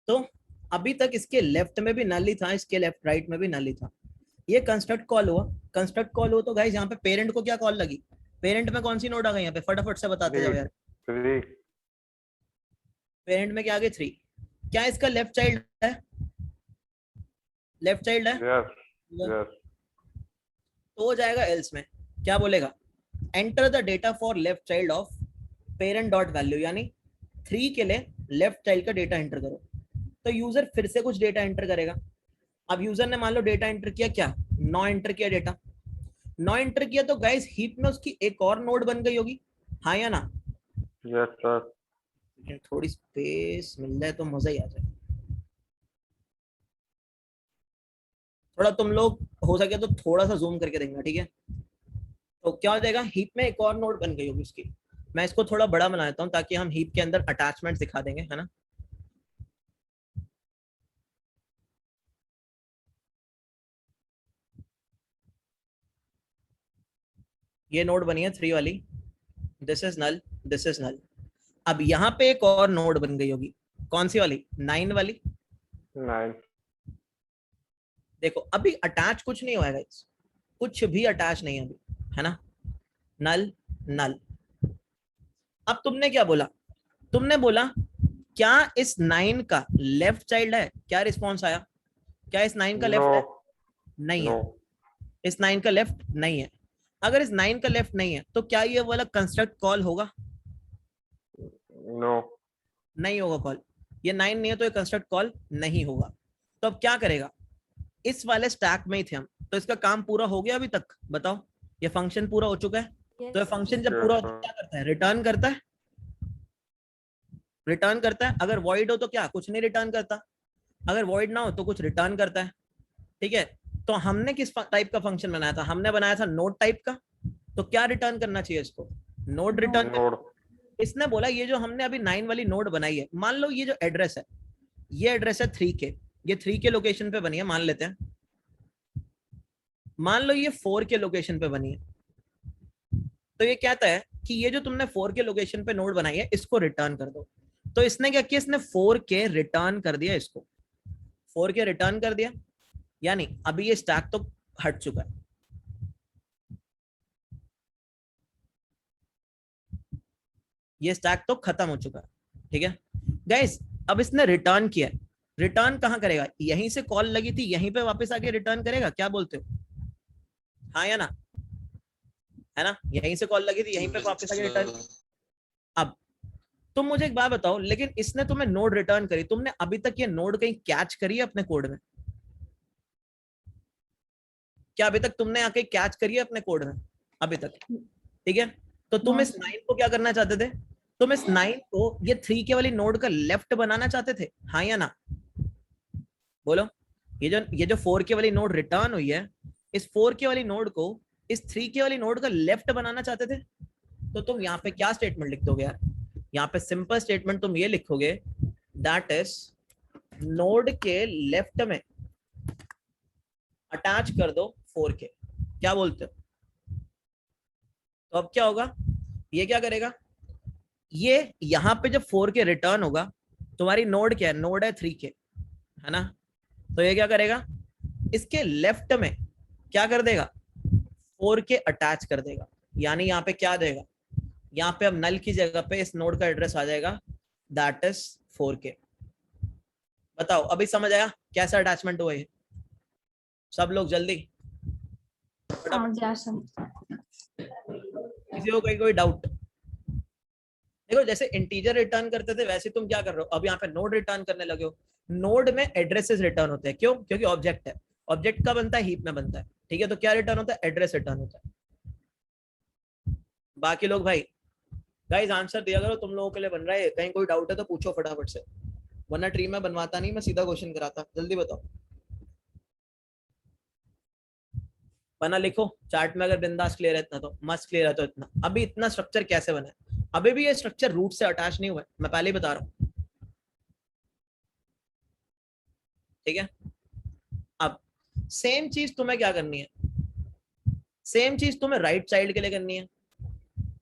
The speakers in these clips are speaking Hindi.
तो अभी तक इसके लेफ्ट में भी नल ही था, इसके लेफ्ट राइट में भी नल ही था। ये कंस्ट्रक्ट कॉल हुआ, कंस्ट्रक्ट कॉल हुआ तो गाइस यहाँ पे पेरेंट को क्या कॉल लगी? पेरेंट में कौन सी नोड आ गई यहाँ पे? फटाफट से बताते जाओ यार। 3 पेरेंट में क्या आ गई? 3। क्या इसका लेफ्ट चाइल्ड है? लेफ्ट चाइल्ड है? यस यस तो हो जाएगा एल्स में। क्या बोलेगा? Enter the data for left child of parent dot value, यानी 3 के लिए लेफ्ट चाइल्ड का डेटा एंटर करो। तो यूजर फिर से कुछ डेटा एंटर करेगा। अब यूजर ने मान लो डेटा एंटर किया, क्या 9 एंटर किया डेटा। 9 एंटर किया तो गाइस हीप में उसकी एक और नोड बन गई होगी, हाँ या ना? Yes sir. थोड़ी स्पेस मिल जाए तो मजा ही आ जाए। थोड़ा तुम लोग हो सके तो थोड़ा सा जूम करके देखना, ठीक है? तो क्या हो जाएगा? हीप में एक और नोड बन गई होगी उसकी। मैं इसको थोड़ा बड़ा बना देता हूँ ताकि हम हीप के अंदर अटैचमेंट दिखा देंगे, है ना? ये नोड बनी है 3 वाली, this is null, this is null. अब यहाँ पे एक और नोड बन गई होगी, कौन सी वाली? 9 वाली। 9 देखो अभी अटैच कुछ नहीं हुआ है गाइस, कुछ भी अटैच नहीं है अभी, है ना? नल नल। अब तुमने क्या बोला? तुमने बोला क्या इस 9 का लेफ्ट चाइल्ड है? क्या रिस्पॉन्स आया? क्या इस 9 का नो लेफ्ट है? नहीं नो है। इस 9 का लेफ्ट नहीं है। अगर इस 9 का लेफ्ट नहीं है तो क्या ये वाला कंस्ट्रक्ट कॉल होगा? नो नहीं होगा कॉल। ये 9 नहीं है तो ये कंस्ट्रक्ट कॉल नहीं होगा। तो अब क्या करेगा? इस वाले स्टैक में ही थे हम, तो इसका काम पूरा हो गया अभी तक? बताओ, ये फंक्शन पूरा हो चुका है। तो ये फंक्शन जब पूरा होता है क्या करता है? रिटर्न करता है। रिटर्न करता है। अगर वॉइड हो तो क्या? कुछ नहीं रिटर्न करता। अगर वॉइड ना हो तो कुछ रिटर्न करता है, ठीक है? तो हमने किस टाइप का फंक्शन बनाया था? हमने बनाया था नोड टाइप का। तो क्या रिटर्न करना चाहिए इसको? Node return. नोड इसने बोला ये जो हमने अभी 9 वाली नोड बनाई है, मान लो ये जो एड्रेस है, ये एड्रेस है 3 के, ये 3 के लोकेशन पे बनी है मान लेते हैं। मान लो ये 4 के लोकेशन पे बनी है। तो ये कहता है कि ये जो तुमने 4 के लोकेशन पे नोड बनाई है इसको रिटर्न कर दो। तो इसने क्या किया? इसने 4 के रिटर्न कर दिया, इसको 4 के रिटर्न कर दिया। यानी अभी ये स्टैक तो हट चुका है, ये स्टैक तो खत्म हो चुका है, ठीक है गाइस? अब इसने रिटर्न किया। रिटर्न कहां करेगा? यहीं से कॉल लगी थी, यहीं पे वापस आके रिटर्न करेगा, क्या बोलते हो? हाँ या ना? है ना? यहीं से कॉल लगी थी, यहीं पे वापस आके रिटर्न। अब तुम मुझे एक बात बताओ, लेकिन इसने तुम्हें नोड रिटर्न करी, तुमने अभी तक ये नोड कहीं कैच करी है अपने कोड में? क्या अभी तक तुमने आके कैच करी है अपने कोड में अभी तक? ठीक है, तो तुम इस 9 को क्या करना चाहते थे? तुम इस 9 को ये 3 के वाली नोड का लेफ्ट बनाना चाहते थे, हाँ या ना? बोलो। ये जो 4 के वाली नोड रिटर्न हुई है, इस 4 के वाली नोड को इस 3 के वाली नोड का लेफ्ट बनाना चाहते थे। तो तुम यहाँ पे क्या स्टेटमेंट लिख दोगे यार? यहाँ पे सिंपल स्टेटमेंट तुम ये लिखोगे, दैट इज नोड के लेफ्ट में अटैच कर दो 4 के। क्या बोलते हो? तो अब क्या होगा? ये क्या करेगा? ये यहां पे जब 4 के रिटर्न होगा, तुम्हारी नोड क्या है? नोड है 3 के, है ना? तो ये क्या करेगा? इसके लेफ्ट में क्या कर देगा? 4 के अटैच कर देगा। यानी यहाँ पे क्या देगा? यहाँ पे अब नल की जगह पे इस नोड का एड्रेस आ जाएगा, दैट इज 4 के। बताओ अभी समझ आया कैसा अटैचमेंट हुआ है? सब लोग जल्दी। किसी को कोई डाउट? देखो जैसे इंटीजर रिटर्न करते थे वैसे तुम क्या कर रहे हो? अब यहाँ पे नोड रिटर्न करने लगे हो। नोड में एड्रेसेस रिटर्न होते हैं, क्यों? क्योंकि ऑब्जेक्ट है। ऑब्जेक्ट का बनता है? हीप में बनता है, ठीक है? तो क्या रिटर्न होता है? एड्रेस रिटर्न होता है। बाकी लोग भाई गाइस आंसर दिया करो, तुम लोगों के लिए बन रहा है। कहीं कोई डाउट है तो पूछो फटाफट से, वरना ट्री में बनवाता नहीं, मैं सीधा क्वेश्चन कराता। जल्दी बताओ, वरना लिखो चार्ट में अगर बिंदास क्लियर है इतना, तो मस्त क्लियर है तो इतना। अभी इतना स्ट्रक्चर कैसे बना है? अभी भी ये स्ट्रक्चर रूट से अटैच नहीं हुआ है, मैं पहले ही बता रहा हूँ, ठीक है? अब सेम चीज तुम्हें क्या करनी है? सेम चीज तुम्हें राइट चाइल्ड के लिए करनी है।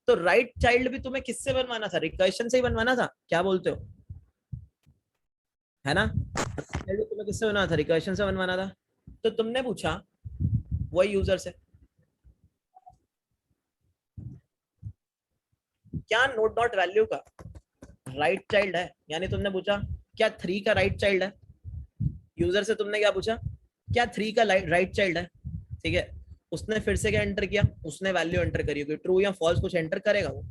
तो राइट चाइल्ड भी तुम्हें किससे बनवाना था? रिकर्शन से ही बनवाना था, क्या बोलते हो? है ना। पहले तुम्हें किससे बनवाना था, रिकर्शन से बनवाना था, तो तुमने पूछा वही यूजर से क्या नोड नॉट वैल्यू का राइट चाइल्ड है, यानी तुमने पूछा क्या 3 का राइट चाइल्ड है। यूजर से तुमने क्या पूछा, क्या 3 का राइट चाइल्ड है, ठीक है। उसने फिर से क्या एंटर किया, उसने वैल्यू एंटर करी होगी, ट्रू या फॉल्स कुछ एंटर करेगा वो,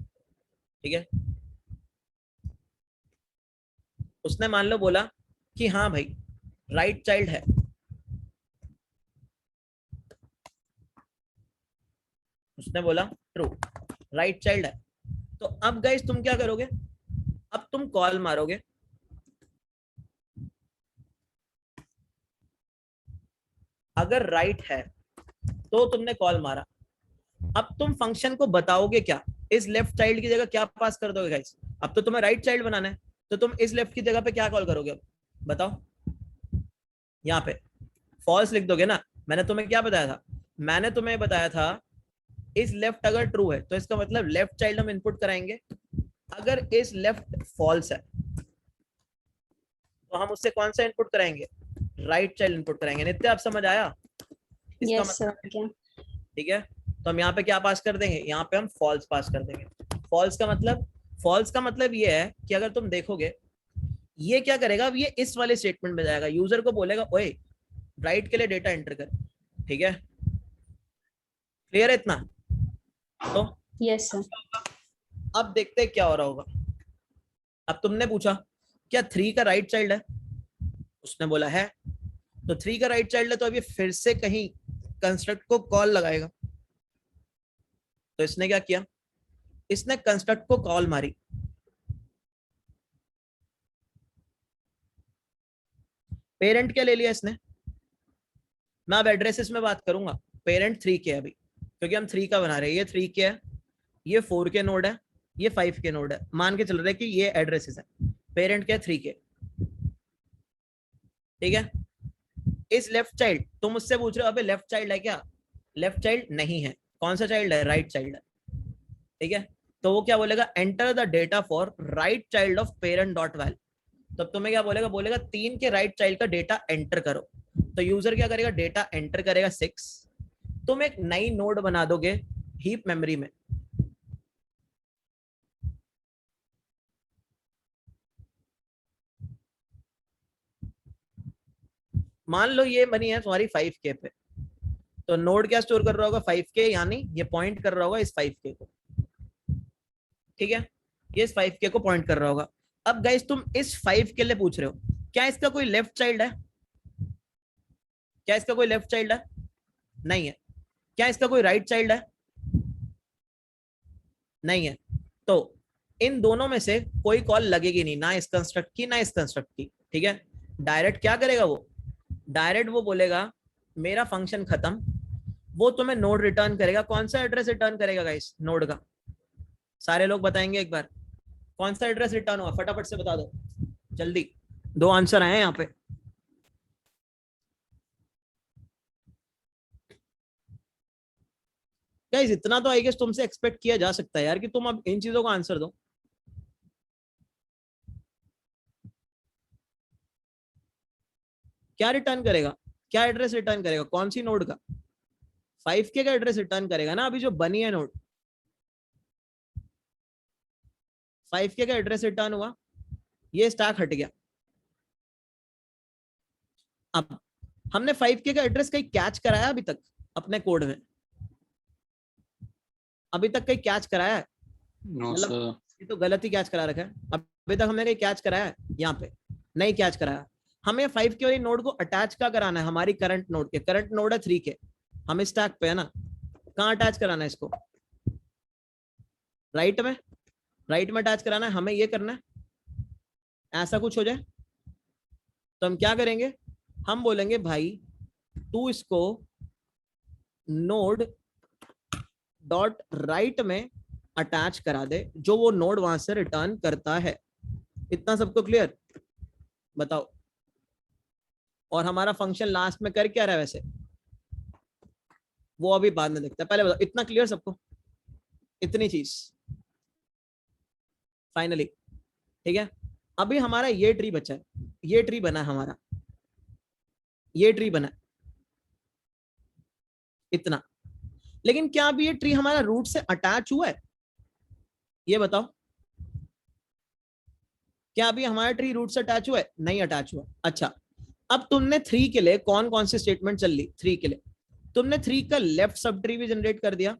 ठीक है। उसने मान लो बोला कि हाँ भाई राइट चाइल्ड है, उसने बोला ट्रू राइट चाइल्ड है। तो अब गाइस तुम क्या करोगे, अब तुम कॉल मारोगे, अगर राइट है तो तुमने कॉल मारा। अब तुम फंक्शन को बताओगे क्या, इस लेफ्ट चाइल्ड की जगह क्या पास कर दोगे गाइस। अब तो तुम्हें राइट चाइल्ड बनाना है, तो तुम इस लेफ्ट की जगह पे क्या कॉल करोगे, अब बताओ। यहाँ पे फॉल्स लिख दोगे ना। मैंने तुम्हें क्या बताया था, मैंने तुम्हें बताया था इस लेफ्ट अगर ट्रू है तो इसका मतलब लेफ्ट चाइल्ड हम इनपुट कराएंगे, अगर इस लेफ्ट फॉल्स है तो हम उससे कौन सा इनपुट कराएंगे, राइट चाइल्ड इनपुट कराएंगे। नित्य आप समझ आया इसका यस सर, मतलब, क्या? ठीक है। तो हम यहाँ पे क्या पास कर देंगे, यहाँ पे हम फॉल्स पास कर देंगे। फॉल्स का मतलब, फॉल्स का मतलब ये है कि अगर तुम देखोगे ये क्या करेगा, ये इस वाले स्टेटमेंट में जाएगा, यूजर को बोलेगा ओए राइट के लिए डेटा एंटर कर, ठीक है। क्लियर है इतना। तो यस सर। अब देखते हैं क्या हो रहा होगा। अब तुमने पूछा क्या 3 का राइट चाइल्ड है, उसने बोला है, तो 3 का राइट चाइल्ड है, तो अब ये फिर से कहीं कंस्ट्रक्ट को कॉल लगाएगा। तो इसने क्या किया, इसने कंस्ट्रक्ट को कॉल मारी, पेरेंट क्या ले लिया इसने, मैं अब एड्रेसेस में बात करूंगा। पेरेंट 3 के अभी, क्योंकि हम 3 का बना रहे हैं, ये 3 के है, ये 4 के नोड है, ये 5 के नोड है, मान के चल रहे कि ये एड्रेसेस है। पेरेंट क्या 3 के, ठीक है। इस लेफ्ट चाइल्ड, तुम मुझसे पूछ रहे हो अबे लेफ्ट चाइल्ड है क्या, लेफ्ट चाइल्ड नहीं है, कौन सा चाइल्ड है, राइट चाइल्ड है, ठीक है। तो वो क्या बोलेगा, enter the data for right child of parent dot val. तब तुम्हें क्या बोलेगा, बोलेगा 3 के राइट चाइल्ड का डेटा एंटर करो। तो यूजर क्या करेगा, डेटा एंटर करेगा 6, तुम एक नई नोड बना दोगे हीप मेमोरी में। मान लो ये बनी है तुम्हारी 5K पे, तो नोड क्या स्टोर कर रहा होगा 5K, यानी ये पॉइंट कर रहा होगा इस 5K को, ठीक है। ये इस 5K को पॉइंट कर रहा होगा। अब गाइस तुम इस 5 के लिए पूछ रहे हो क्या इसका कोई लेफ्ट चाइल्ड है, क्या इसका कोई लेफ्ट चाइल्ड है, नहीं है। क्या इसका कोई राइट चाइल्ड है, नहीं है। तो इन दोनों में से कोई कॉल लगेगी नहीं, ना इस कंस्ट्रक्ट की ना इस कंस्ट्रक्ट की, ठीक है। डायरेक्ट क्या करेगा वो, डायरेक्ट वो बोलेगा मेरा फंक्शन खत्म, वो तुम्हें नोड रिटर्न करेगा। कौन सा एड्रेस रिटर्न करेगा गाइस नोड का, सारे लोग बताएंगे एक बार, कौन सा एड्रेस रिटर्न हुआ, फटाफट से बता दो जल्दी, 2 आंसर आए हैं यहाँ पे। गाइस इतना तो आई गेस तुमसे एक्सपेक्ट किया जा सकता है यार कि तुम अब इन चीजों का आंसर दो। क्या रिटर्न करेगा, क्या एड्रेस रिटर्न करेगा, कौन सी नोड का, 5K का एड्रेस रिटर्न करेगा ना, अभी जो बनी है नोड 5K का एड्रेस रिटर्न हुआ, ये स्टैक हट गया। अब हमने 5K का एड्रेस कहीं कैच कराया अभी तक अपने कोड में, अभी तक कहीं कैच कराया है, नो मतलब सर। ये तो गलत ही कैच करा रखा है। अभी तक हमने कहीं कैच कराया है, यहाँ पे नहीं कैच कराया। हमें 5K वाली नोड को अटैच क्या कराना है, हमारी करंट नोड के, करंट नोड है 3K, हम इस स्टैक पे है ना, कहाँ अटैच कराना है इसको, राइट में, राइट में अटैच कराना है, हमें ये करना है। ऐसा कुछ हो जाए तो हम क्या करेंगे, हम बोलेंगे भाई तू इसको नोड डॉट राइट में अटैच करा दे, जो वो नोड वहां से रिटर्न करता है। इतना सबको क्लियर, बताओ। और हमारा फंक्शन लास्ट में कर क्या रहा है वैसे, वो अभी बाद में देखते हैं, पहले बताओ इतना क्लियर सबको, इतनी चीज फाइनली, ठीक है। अभी हमारा ये ट्री बचा है, ये ट्री बना है हमारा, ये ट्री बना है इतना, लेकिन क्या अभी ये ट्री हमारा रूट से अटैच हुआ है? ये बताओ, क्या अभी हमारा ट्री रूट से अटैच हुआ है? नहीं अटैच हुआ। अच्छा, अब तुमने 3 के लिए कौन कौन सी स्टेटमेंट चल ली? 3 के लिए तुमने 3 का लेफ्ट सब ट्री भी जनरेट कर दिया,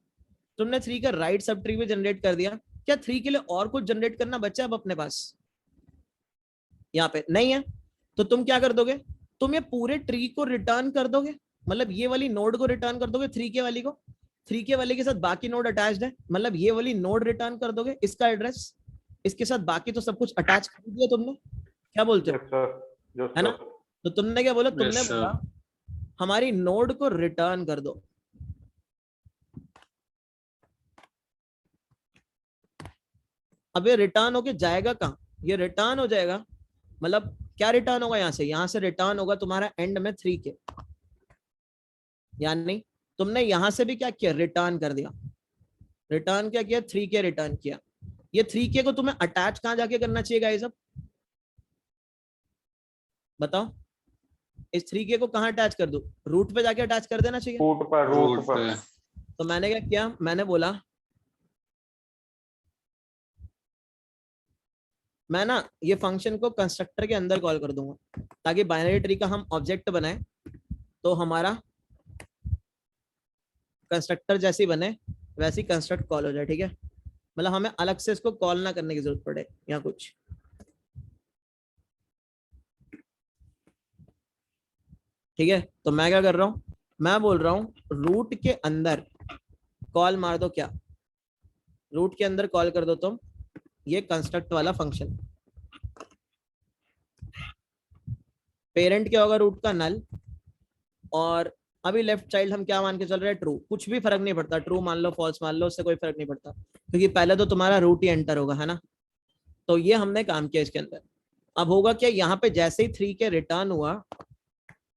तुमने 3 का राइट सब ट्री भी जनरेट कर दिया। क्या 3 के लिए और कुछ जनरेट करना बचा अब अपने पास? यहाँ पे नहीं है। तो तुम क्या कर दोगे? तुम ये पूरे ट्री को रिटर्न कर दोगे, मतलब ये वाली नोड को रिटर्न कर दोगे 3 के वाली को, 3 के वाले के साथ बाकी नोड अटैच्ड है, मतलब ये वाली नोड रिटर्न कर दोगे, इसका एड्रेस, इसके साथ बाकी तो सब कुछ अटैच कर दिया तुमने। क्या बोलते हो? यस सर, यस है ना? सर। तो तुमने क्या बोला? Yes, तुमने sir. बोला हमारी नोड को रिटर्न कर दो। अब ये रिटर्न होके जाएगा कहाँ? ये रिटर्न हो जाएगा, मतलब क्या रिटर्न होगा? यहाँ से रिटर्न होगा तुम्हारा एंड में 3 के, यानी तुमने यहां से भी क्या किया? रिटर्न कर दिया। रिटर्न क्या किया? 3 के रिटर्न किया। ये 3 के को तुम्हें अटैच कहां जाके करना चाहिए गाइस? अब बताओ, इस 3 के को कहां अटैच कर दूं? रूट पे जाके अटैच कर देना चाहिए। रूट पर, रूट Root पर। पे. तो मैंने क्या किया? मैंने बोला मैं ना ये फंक्शन को कंस्ट्रक्टर के अंदर कॉल कर दूंगा, ताकि बाइनरी ट्री का हम ऑब्जेक्ट बनाए तो हमारा कंस्ट्रक्टर जैसी बने वैसी कंस्ट्रक्ट कॉल हो जाए। ठीक है, मतलब हमें अलग से इसको कॉल ना करने की जरूरत पड़े या कुछ। ठीक है, तो मैं क्या कर रहा हूं? मैं बोल रहा हूं रूट के अंदर कॉल मार दो। क्या? रूट के अंदर कॉल कर दो तुम ये कंस्ट्रक्ट वाला फंक्शन। पेरेंट क्या होगा रूट का? नल। और अभी लेफ्ट चाइल्ड हम क्या मान के चल रहे हैं? ट्रू। कुछ भी फर्क नहीं पड़ता, ट्रू मान लो फॉल्स मान लो, उससे कोई फर्क नहीं पड़ता, क्योंकि पहले तो तुम्हारा रूट ही एंटर होगा, है ना? तो ये हमने काम किया इसके अंदर। अब होगा क्या? यहाँ पे जैसे ही 3 के रिटर्न हुआ,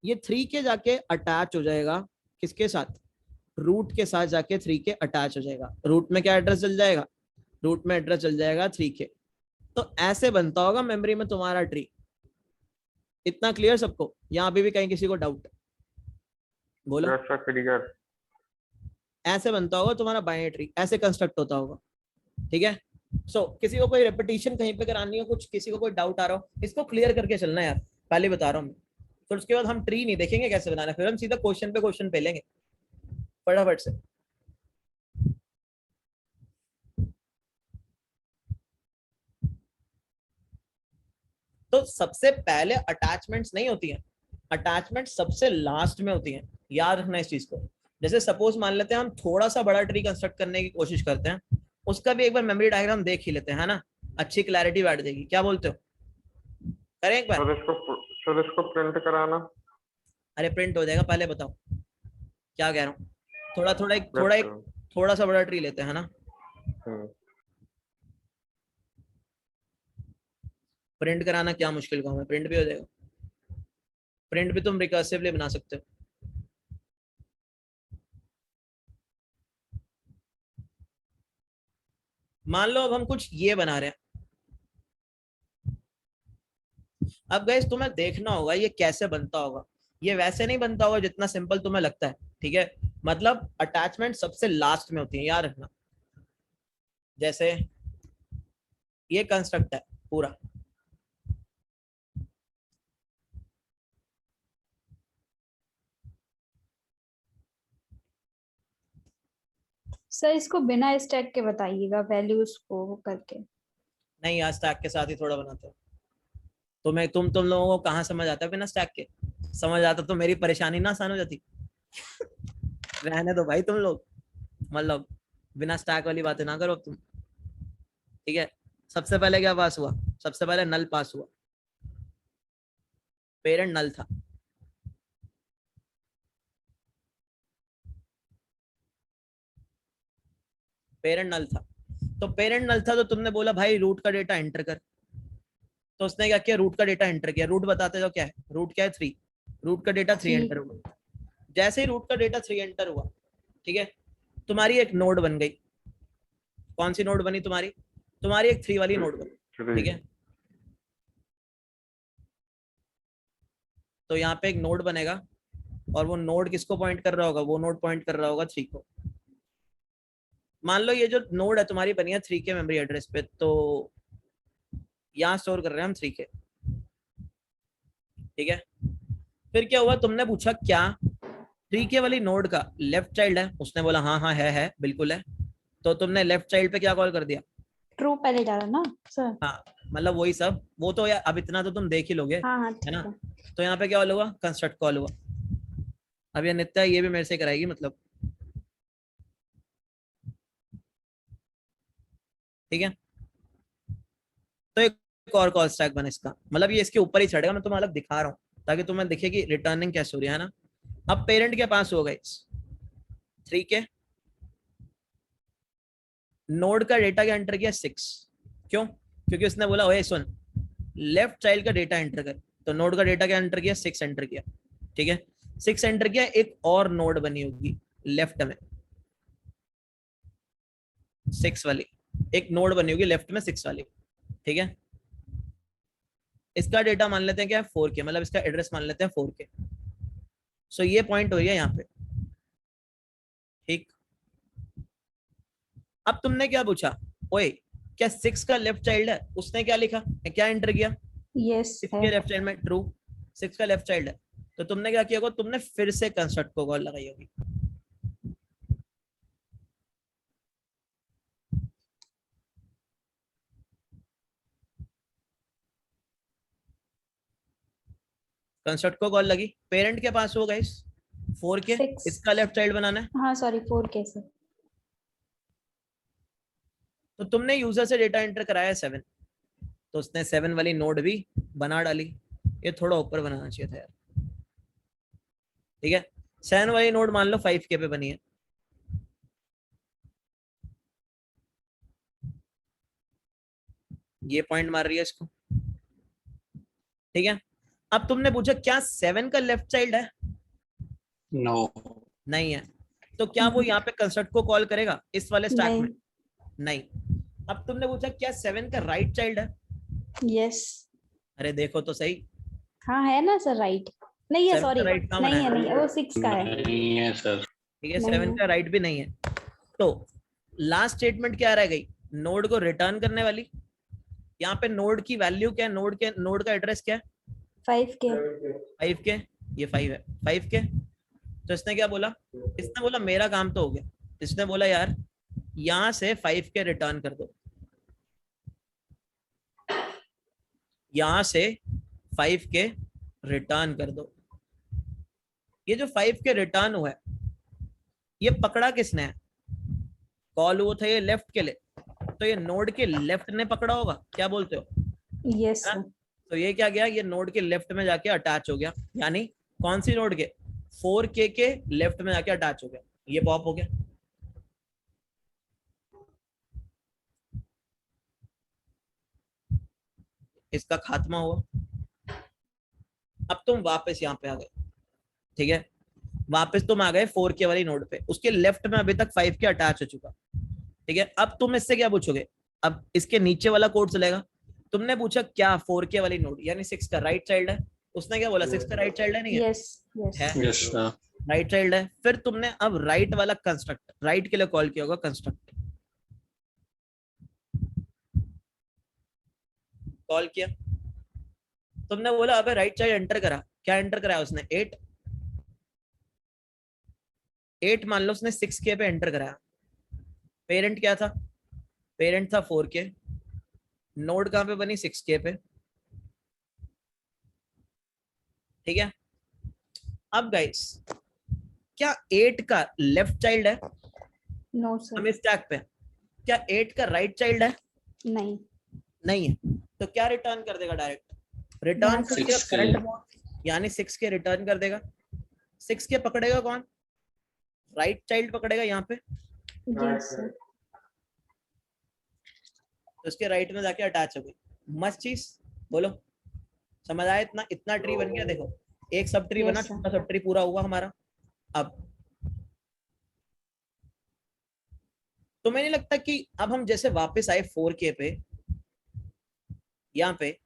ये 3 के जाके अटैच हो जाएगा किसके साथ? रूट के साथ जाके 3 के अटैच हो जाएगा। रूट में क्या एड्रेस चल जाएगा? रूट में एड्रेस चल जाएगा 3 के। तो ऐसे बनता होगा मेमोरी में तुम्हारा ट्री। इतना क्लियर सबको? यहाँ अभी भी कहीं किसी को डाउट? बोलो। Yes sir, clear. ऐसे बनता होगा तुम्हारा बाइनरी ट्री, ऐसे कंस्ट्रक्ट होता होगा। ठीक है, सो किसी को कोई रेपिटेशन कहीं पे करानी हो, कुछ किसी को कोई डाउट आ रहा हो, इसको क्लियर करके चलना यार, पहले बता रहा हूँ। फिर उसके बाद हम ट्री नहीं देखेंगे कैसे बनाना, फिर हम सीधा क्वेश्चन पे क्वेश्चन पे लेंगे फटाफट से। तो सबसे पहले अटैचमेंट्स नहीं होती हैं, अटैचमेंट सबसे लास्ट में होती हैं, याद रखना इस चीज को। जैसे सपोज मान लेते हैं हम थोड़ा सा बड़ा ट्री कंस्ट्रक्ट करने की कोशिश करते हैं, उसका भी एक बार मेमोरी डायग्राम देख ही लेते हैं, है ना? अच्छी क्लैरिटी बैठ जाएगी। क्या बोलते हो? करें एक बार? सर इसको प्रिंट कराना। अरे प्रिंट हो जाएगा, पहले बताओ क्या कह रहा हूँ। थोड़ा थोड़ा एक थोड़ा यस एक थोड़ा सा बड़ा ट्री लेते हैं, है ना? सर। प्रिंट कराना क्या मुश्किल काम है, प्रिंट भी हो जाएगा। प्रिंट भी तुम रिकर्सिवली बना सकते हो। मान लो अब हम कुछ ये बना रहे हैं। अब गाइस तुम्हें देखना होगा ये कैसे बनता होगा। ये वैसे नहीं बनता होगा जितना सिंपल तुम्हें लगता है। ठीक है, मतलब अटैचमेंट सबसे लास्ट में होती है, याद रखना। जैसे ये कंस्ट्रक्ट है पूरा, सर इसको बिना स्टैक के बताइएगा, वैल्यूज को वो करके। नहीं आज स्टैक के साथ ही थोड़ा बनाते हो। तुम लोगों को कहाँ समझ आता है बिना स्टैक के? समझ आता तो मेरी परेशानी ना आसान हो जाती। रहने दो भाई तुम लोग, मतलब बिना स्टैक वाली बातें ना करो तुम। ठीक है, सबसे पहले क्या पास हुआ? सबसे पहले नल पास हुआ, पेरेंट नल था। पेरेंट नल था, तो पेरेंट नल था तो तुमने बोला भाई रूट का डेटा एंटर कर। तो उसने क्या किया? रूट का डेटा एंटर किया। रूट बताते जाओ क्या है? रूट क्या है? 3। रूट का डेटा 3 एंटर हुआ। जैसे ही रूट का डेटा 3 एंटर हुआ, ठीक है, तुम्हारी एक नोड बन गई। कौन सी नोड बनी तुम्हारी? तुम्हारी एक 3 वाली नोड बनी। ठीक है, तो यहाँ पे एक नोड बनेगा और वो नोड किसको पॉइंट कर रहा होगा, वो नोड पॉइंट कर रहा होगा 3 को। मान लो ये जो नोड है तुम्हारी बनी है 3 के मेमोरी एड्रेस पे, तो यहाँ स्टोर कर रहे हैं हम 3 के, ठीक है। फिर क्या हुआ, तुमने पूछा क्या 3 के वाली नोड का लेफ्ट चाइल्ड है, उसने बोला हाँ हाँ है बिल्कुल है। तो तुमने लेफ्ट चाइल्ड पे क्या कॉल कर दिया, ट्रू पहले डाला ना सर। हाँ मतलब वही सब, वो तो यार अब इतना तो तुम देख ही लोगे, हाँ हाँ है ठीक ना। है। तो यहाँ पे क्या हुआ, कंस्ट्रक्ट कॉल हुआ। अब ये नित्या ये भी मेरे से कराएगी मतलब, ठीक है। तो एक और कॉल स्टैक बना इसका, मतलब ये इसके ऊपर ही चढ़ेगा, मैं तुम्हें अलग दिखा रहा हूँ ताकि तुम्हें दिखे कि रिटर्निंग कैसे हो रही है ना। अब पेरेंट के पास होगा इस 3 के, नोड का डेटा क्या एंटर किया 6, क्यों, क्योंकि उसने बोला ओए सुन लेफ्ट चाइल्ड का डेटा एंटर कर, तो नोड का डेटा क्या एंटर किया 6 एंटर किया, ठीक है। 6 एंटर किया, एक और नोड बनी होगी लेफ्ट में 6 वाली, एक नोड बनी होगी लेफ्ट में 6 वाली, ठीक है। इसका डेटा मान लेते हैं क्या 4 के, मतलब इसका एड्रेस मान लेते हैं 4 के। सो ये पॉइंट हो रही है यहाँ पे, ठीक। अब तुमने क्या पूछा, ओए क्या 6 का लेफ्ट चाइल्ड है, उसने क्या लिखा, क्या एंटर किया यस 6 है। के लेफ्ट चाइल्ड में ट्रू, 6 का लेफ्ट चाइल्ड है। तो तुमने क्या किया होगा, तुमने फिर से कंस्ट्रक्ट को कॉल लगाई होगी। कंस्ट्रक्ट को कॉल लगी, पेरेंट के पास होगा इस 4 के, 6। इसका लेफ्ट चाइल्ड बनाना है। हाँ सॉरी 4 के सर। तो तुमने यूजर से डेटा एंटर कराया 7, तो उसने 7 वाली नोड भी बना डाली। ये थोड़ा ऊपर बनाना चाहिए था यार, ठीक है। 7 वाली नोड मान लो 5 के पे बनी है, ये पॉइंट मार रही है इसको, ठीक है। अब तुमने पूछा क्या 7 का लेफ्ट चाइल्ड है, नो नहीं है। तो क्या वो यहाँ पे कंस्ट्रक्ट को कॉल करेगा इस वाले स्टैक में, नहीं। नहीं। अब तुमने पूछा क्या 7 का राइट चाइल्ड है, यस। अरे देखो तो सही, हाँ है ना सर राइट। नहीं है 7 सॉरी, का राइट कहाँ नहीं है बनाया, नहीं है, वो 6 का है। नहीं है सर। ठीक है, नहीं 7 है। का राइट भी नहीं है। तो लास्ट स्टेटमेंट क्या रह गई, नोड को रिटर्न करने वाली। यहाँ पे नोड की वैल्यू क्या है, नोड का एड्रेस क्या है 5 के। 5 के, ये 5 है 5 के। तो इसने क्या बोला, इसने बोला मेरा काम तो हो गया, इसने बोला यार यहां से 5 के रिटर्न कर दो, यहां से 5 के रिटर्न कर दो। ये जो 5 के रिटर्न हुआ है, ये पकड़ा किसने है, कॉल वो था ये लेफ्ट के लिए, तो ये नोड के लेफ्ट ने पकड़ा होगा, क्या बोलते हो, यस है? सर। तो ये क्या गया, ये नोड के लेफ्ट में जाके अटैच हो गया, यानी कौन सी नोड के 4K के लेफ्ट में जाके अटैच हो गया, ये पॉप हो गया। इसका खात्मा हुआ। अब तुम वापस यहाँ पे आ गए, ठीक है, वापस तुम आ गए 4K वाली नोड पे, उसके लेफ्ट में अभी तक 5K अटैच हो चुका, ठीक है। अब तुम इससे क्या पूछोगे, अब इसके नीचे वाला कोड चलेगा। तुमने पूछा क्या 4K वाली नोड यानी 6 का राइट चाइल्ड है, उसने क्या बोला 6 का राइट चाइल्ड है, नहीं है, यस यस। है यस सर। राइट चाइल्ड है। फिर तुमने अब राइट वाला कंस्ट्रक्ट, राइट के लिए कॉल किया होगा कंस्ट्रक्ट, कॉल किया, तुमने बोला अबे राइट चाइल्ड एंटर करा, क्या एंटर कराया उसने 8, 8 मान लो उसने 6K पे एंटर कराया। पेरेंट क्या था, पेरेंट था 4K, नोड कहां पे बनी 6K पे, ठीक है। अब गाइस क्या 8 का लेफ्ट चाइल्ड है, नो सर। हम इस टैग पे, क्या 8 का राइट चाइल्ड है, नहीं। नहीं है। तो क्या रिटर्न कर देगा, डायरेक्ट रिटर्न यहाँ कर से देगा 6K करंट मोड, यानी 6K रिटर्न कर देगा। 6K पकड़ेगा कौन, राइट चाइल्ड पकड़ेगा यहाँ पे, यस सर। तो उसके राइट में जाके अटैच हो गई। मस्त चीज, बोलो समझ आया, इतना इतना ट्री बन गया, देखो एक सब ट्री बना, Yes, sir. छोटा सब ट्री पूरा हुआ हमारा। अब तुम्हें नहीं लगता कि अब हम जैसे वापस आए 4K पे, यहाँ पे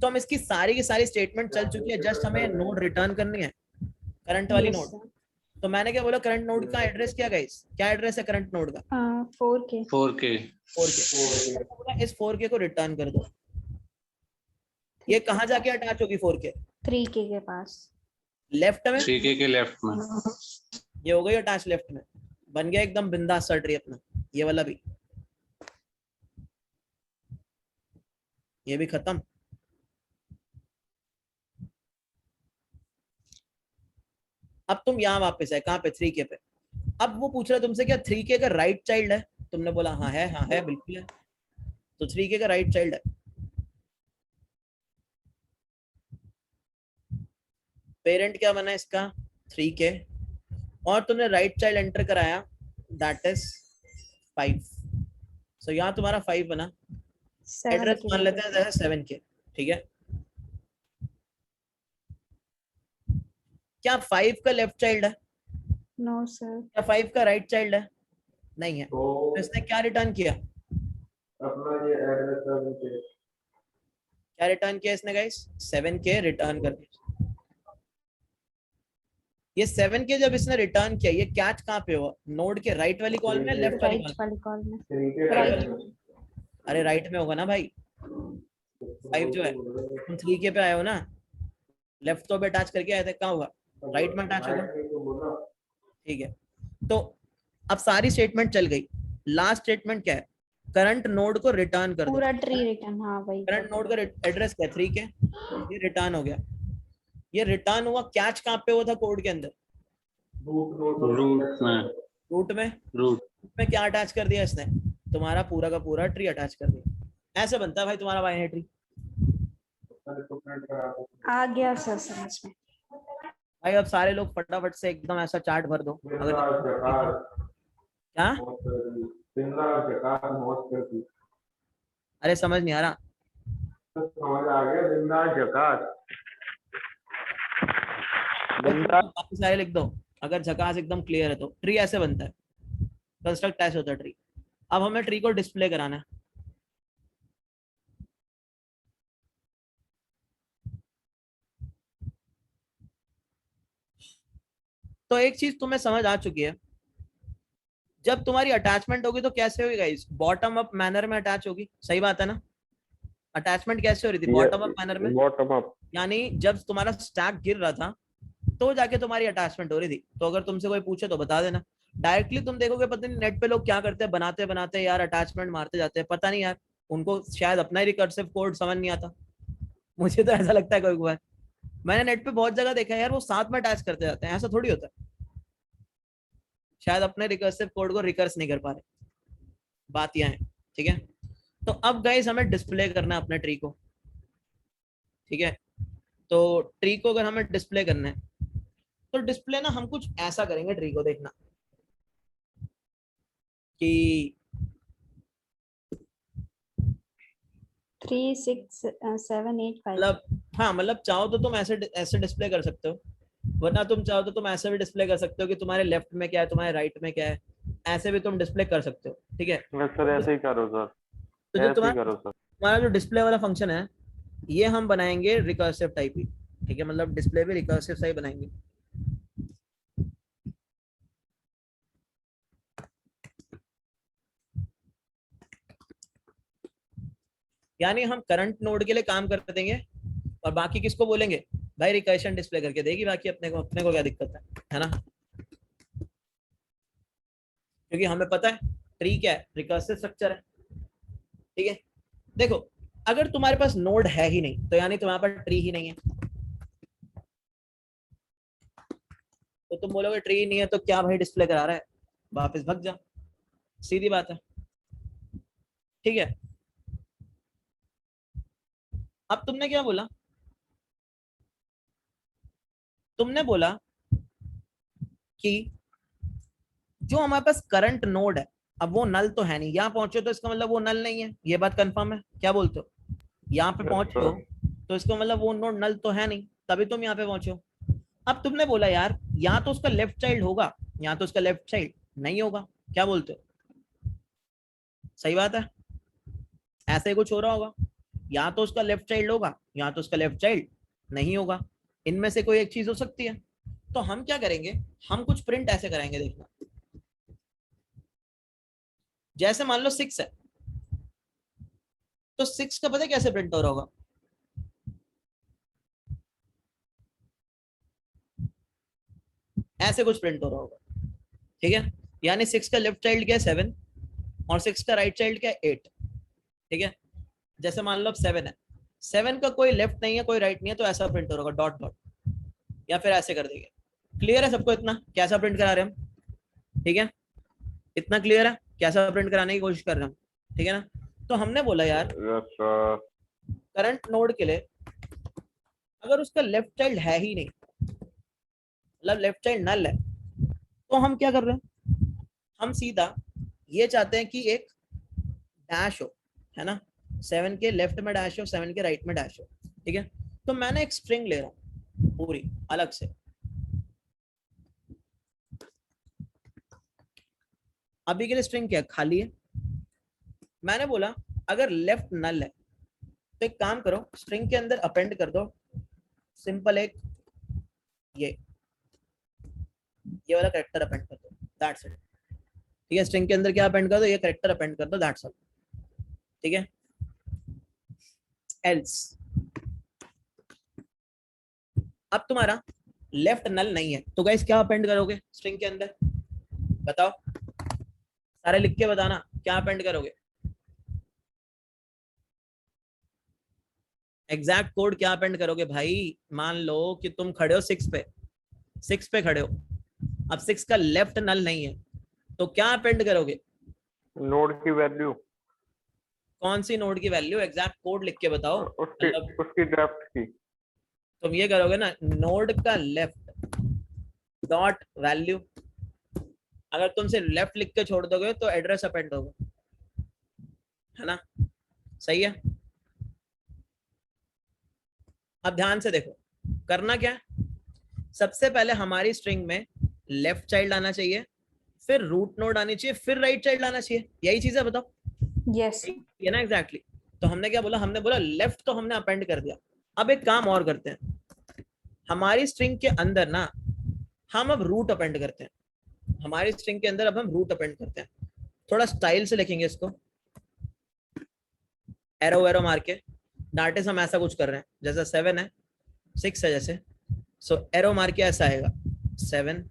तो हम इसकी सारी की सारी स्टेटमेंट चल चुकी है, जस्ट हमें नोड रिटर्न करनी है, करंट वाली यस नोड। सर। तो मैंने क्या बोला, करंट नोड का एड्रेस क्या गाइस, क्या एड्रेस है करंट नोड का? 4K। 4K। 4K। इस 4K को रिटर्न कर दो। ये कहाँ जाके अटैच होगी 4K? 3K के पास। लेफ्ट में। 3K के लेफ्ट में। ये हो गई अटैच लेफ्ट में, बन गया एकदम बिंदास सा ट्री अपना। ये वाला भी, ये भी खत्म। अब तुम यहाँ वापस है, कहाँ पे? 3K पे। अब वो पूछ रहा है तुमसे, क्या 3K का राइट चाइल्ड है? तुमने बोला हाँ है, हाँ है, बिल्कुल है। तो 3K का राइट चाइल्ड है। पेरेंट क्या बना इसका? 3K। और तुमने राइट चाइल्ड एंटर कराया, दैट इज 5। सो यहाँ तुम्हारा 5 बना। एड्रेस मान लेते हैं जैसे 7K, ठीक है। क्या 5 का लेफ्ट चाइल्ड है? No sir. क्या 5 का राइट चाइल्ड है? नहीं है। तो इसने क्या रिटर्न किया? अपना ये एड्रेस क्या रिटर्न किया इसने गाइस? 7K रिटर्न कर दिया। ये 7K जब इसने रिटर्न किया, ये कैच कहाँ पे हुआ? नोड के राइट वाली कॉल में, लेफ्ट वाली राइट कॉल वाली कॉल में। में राइट। अरे राइट में होगा ना भाई, 5 जो है। तुम 3K पे आए हो ना, लेफ्ट तो भी अटैच करके आए थे, कहाँ होगा? राइट में अटैच होगा, ठीक है। तो अब सारी स्टेटमेंट चल गई। लास्ट स्टेटमेंट क्या है? करंट नोड को रिटर्न कर दो। पूरा ट्री रिटर्न, हाँ वही। करंट नोड का एड्रेस क्या है? 3K। ये रिटर्न हो गया। ये रिटर्न हुआ, कैच कहाँ पे हुआ था कोड के अंदर? रूट में। रूट में। रूट में क्या अटैच कर दिया इसने? तुम्हारा पूरा का पूरा ट्री अटैच कर दिया। ऐसे बनता है भाई तुम्हारा बाइनरी ट्री। आ गया सर समझ में। भाई अब सारे लोग फटाफट से एकदम ऐसा चार्ट भर दो। अगर क्या? अरे समझ नहीं आ रहा। समझ आ गया, बिंदास झकास। बाकी सारे लिख दो, अगर झकास एकदम क्लियर है तो। ट्री ऐसे बनता है, कंस्ट्रक्ट ऐसे होता है ट्री। अब हमें ट्री को डिस्प्ले कराना है। तो एक चीज तुम्हें समझ आ चुकी है, जब तुम्हारी अटैचमेंट होगी तो कैसे होगी गाइस? बॉटम अप मैनर में अटैच होगी, सही बात है ना? अटैचमेंट कैसे हो रही थी? बॉटम अप मैनर में। Bottom up. यानी जब तुम्हारा स्टैक गिर रहा था तो जाके तुम्हारी अटैचमेंट हो रही थी। तो अगर तुमसे कोई पूछे तो बता देना। डायरेक्टली तुम देखोगे, पता नहीं नेट पे लोग क्या करते हैं, बनाते बनाते यार अटैचमेंट मारते जाते हैं, पता नहीं यार उनको शायद अपना ही रिकर्सिव कोड समझ नहीं आता। मुझे तो ऐसा लगता है कोई बार, मैंने नेट पे बहुत जगह देखा है यार, वो साथ में अटैच करते जाते हैं, ऐसा थोड़ी होता है। शायद अपने रिकर्सिव कोड को रिकर्स नहीं कर पा रहे, बात यह है, ठीक है। तो अब गाइस हमें डिस्प्ले करना है अपने ट्री को, ठीक है। तो ट्री को अगर हमें डिस्प्ले करना है तो डिस्प्ले ना हम कुछ ऐसा करेंगे ट्री को, देखना कि 3 6 7 8 5। मतलब हाँ, मतलब चाहो तो तुम ऐसे ऐसे डिस्प्ले कर सकते हो, वरना तुम चाहो तो तुम ऐसे भी डिस्प्ले कर सकते हो कि तुम्हारे लेफ्ट में क्या है, तुम्हारे राइट में क्या है, ऐसे भी तुम डिस्प्ले कर सकते हो, ठीक है। सर ऐसे ही करो सर, तो जो ऐसे ही करो सर। तुम्हारा जो डिस्प्ले वाला फंक्शन है, ये हम बनाएंगे रिकर्सिव टाइप ही, ठीक है। मतलब डिस्प्ले भी रिकर्सिव सा ही बनाएंगे। यानी हम करंट नोड के लिए काम कर देंगे और बाकी किसको बोलेंगे? भाई रिकर्शन डिस्प्ले करके देगी, बाकी अपने को क्या दिक्कत है ना? क्योंकि हमें पता है ट्री क्या है, रिकर्सिव स्ट्रक्चर है, ठीक है। देखो, अगर तुम्हारे पास नोड है ही नहीं तो यानी तुम्हारे पास ट्री ही नहीं है। तो तुम बोलोगे ट्री नहीं है तो क्या भाई डिस्प्ले करा रहा है, वापस भग जा, सीधी बात है, ठीक है। अब तुमने क्या बोला? तुमने बोला कि जो हमारे पास करंट नोड है, अब वो नल तो है नहीं, यहाँ पहुंचे तो इसका मतलब वो नल नहीं है, ये बात कंफर्म है, क्या बोलते हो? यहाँ पे पहुंचे हो तो इसका मतलब वो नोड नल तो है नहीं, तभी तुम यहाँ पे पहुंचे हो। अब तुमने बोला यार यहाँ तो उसका लेफ्ट चाइल्ड होगा, यहाँ तो उसका लेफ्ट चाइल्ड नहीं होगा, क्या बोलते हो? सही बात है, ऐसे ही कुछ हो रहा होगा। या तो उसका लेफ्ट चाइल्ड होगा या तो उसका लेफ्ट चाइल्ड नहीं होगा, इनमें से कोई एक चीज हो सकती है। तो हम क्या करेंगे, हम कुछ प्रिंट ऐसे कराएंगे, देखना। जैसे मान लो 6 है, तो 6 का पता है कैसे प्रिंट हो रहा होगा, ऐसे कुछ प्रिंट हो रहा होगा, ठीक है। यानी 6 का लेफ्ट चाइल्ड क्या है 7, और 6 का राइट चाइल्ड क्या है 8, ठीक है। जैसे मान लो अब 7 है, 7 का कोई लेफ्ट नहीं है कोई राइट नहीं है, तो ऐसा प्रिंट हो रहा होगा डॉट डॉट, या फिर ऐसे कर देंगे। क्लियर है सबको इतना कैसा प्रिंट करा रहे हैं हम, ठीक है। इतना क्लियर है कैसा प्रिंट कराने की कोशिश कर रहे हैं हम, ठीक है ना। तो हमने बोला यार यस सर। करंट नोड के लिए अगर उसका लेफ्ट चाइल्ड है ही नहीं, मतलब लेफ्ट चाइल्ड नल है, तो हम क्या कर रहे हैं, हम सीधा ये चाहते हैं कि एक डैश हो, है ना। 7 के लेफ्ट में डैश हो, 7 के राइट में डैश हो, ठीक है। तो मैंने एक स्ट्रिंग ले रहा हूं पूरी अलग से। अभी के लिए स्ट्रिंग क्या है, खाली है। मैंने बोला अगर लेफ्ट नल है तो एक काम करो, स्ट्रिंग के अंदर अपेंड कर दो सिंपल एक ये वाला कैरेक्टर अपेंड कर दो, दैट्स इट, ठीक है। स्ट्रिंग के अंदर क्या अपेंड कर दो, ये कैरेक्टर अपेंड कर दो, दैट्स ऑल, ठीक है। एल्स अब तुम्हारा लेफ्ट नल नहीं है, तो गाइस क्या अपेंड करोगे स्ट्रिंग के अंदर, बताओ, सारे लिख के बताना क्या अपेंड करोगे। एग्जैक्ट कोड क्या अपेंड करोगे भाई। मान लो कि तुम खड़े हो 6 पे खड़े हो, अब 6 का लेफ्ट नल नहीं है, तो क्या अपेंड करोगे, नोड की वैल्यू, कौन सी नोड की वैल्यू, एग्जैक्ट कोड लिख के बताओ। मतलब उसकी लेफ्ट की। तुम ये करोगे ना, नोड का लेफ्ट डॉट वैल्यू, अगर तुम सिर्फ लेफ्ट लिख के छोड़ दोगे तो एड्रेस अपेंड होगा, है ना, सही है। अब ध्यान से देखो करना क्या है, सबसे पहले हमारी स्ट्रिंग में लेफ्ट चाइल्ड आना चाहिए, फिर रूट नोड आनी चाहिए, फिर राइट चाइल्ड आना चाहिए, यही चीज है, बताओ। यस ये ना एग्जैक्टली। तो हमने क्या बोला, हमने बोला लेफ्ट तो हमने अपेंड कर दिया। अब एक काम और करते हैं, हमारी स्ट्रिंग के अंदर ना हम अब रूट अपेंड करते हैं, हमारी स्ट्रिंग के अंदर अब हम रूट अपेंड करते हैं। थोड़ा स्टाइल से लिखेंगे इसको, एरो वेरो मार के, डाटे से हम ऐसा कुछ कर रहे हैं, जैसे 7 है 6 है जैसे, सो एरो मार के ऐसा आएगा 7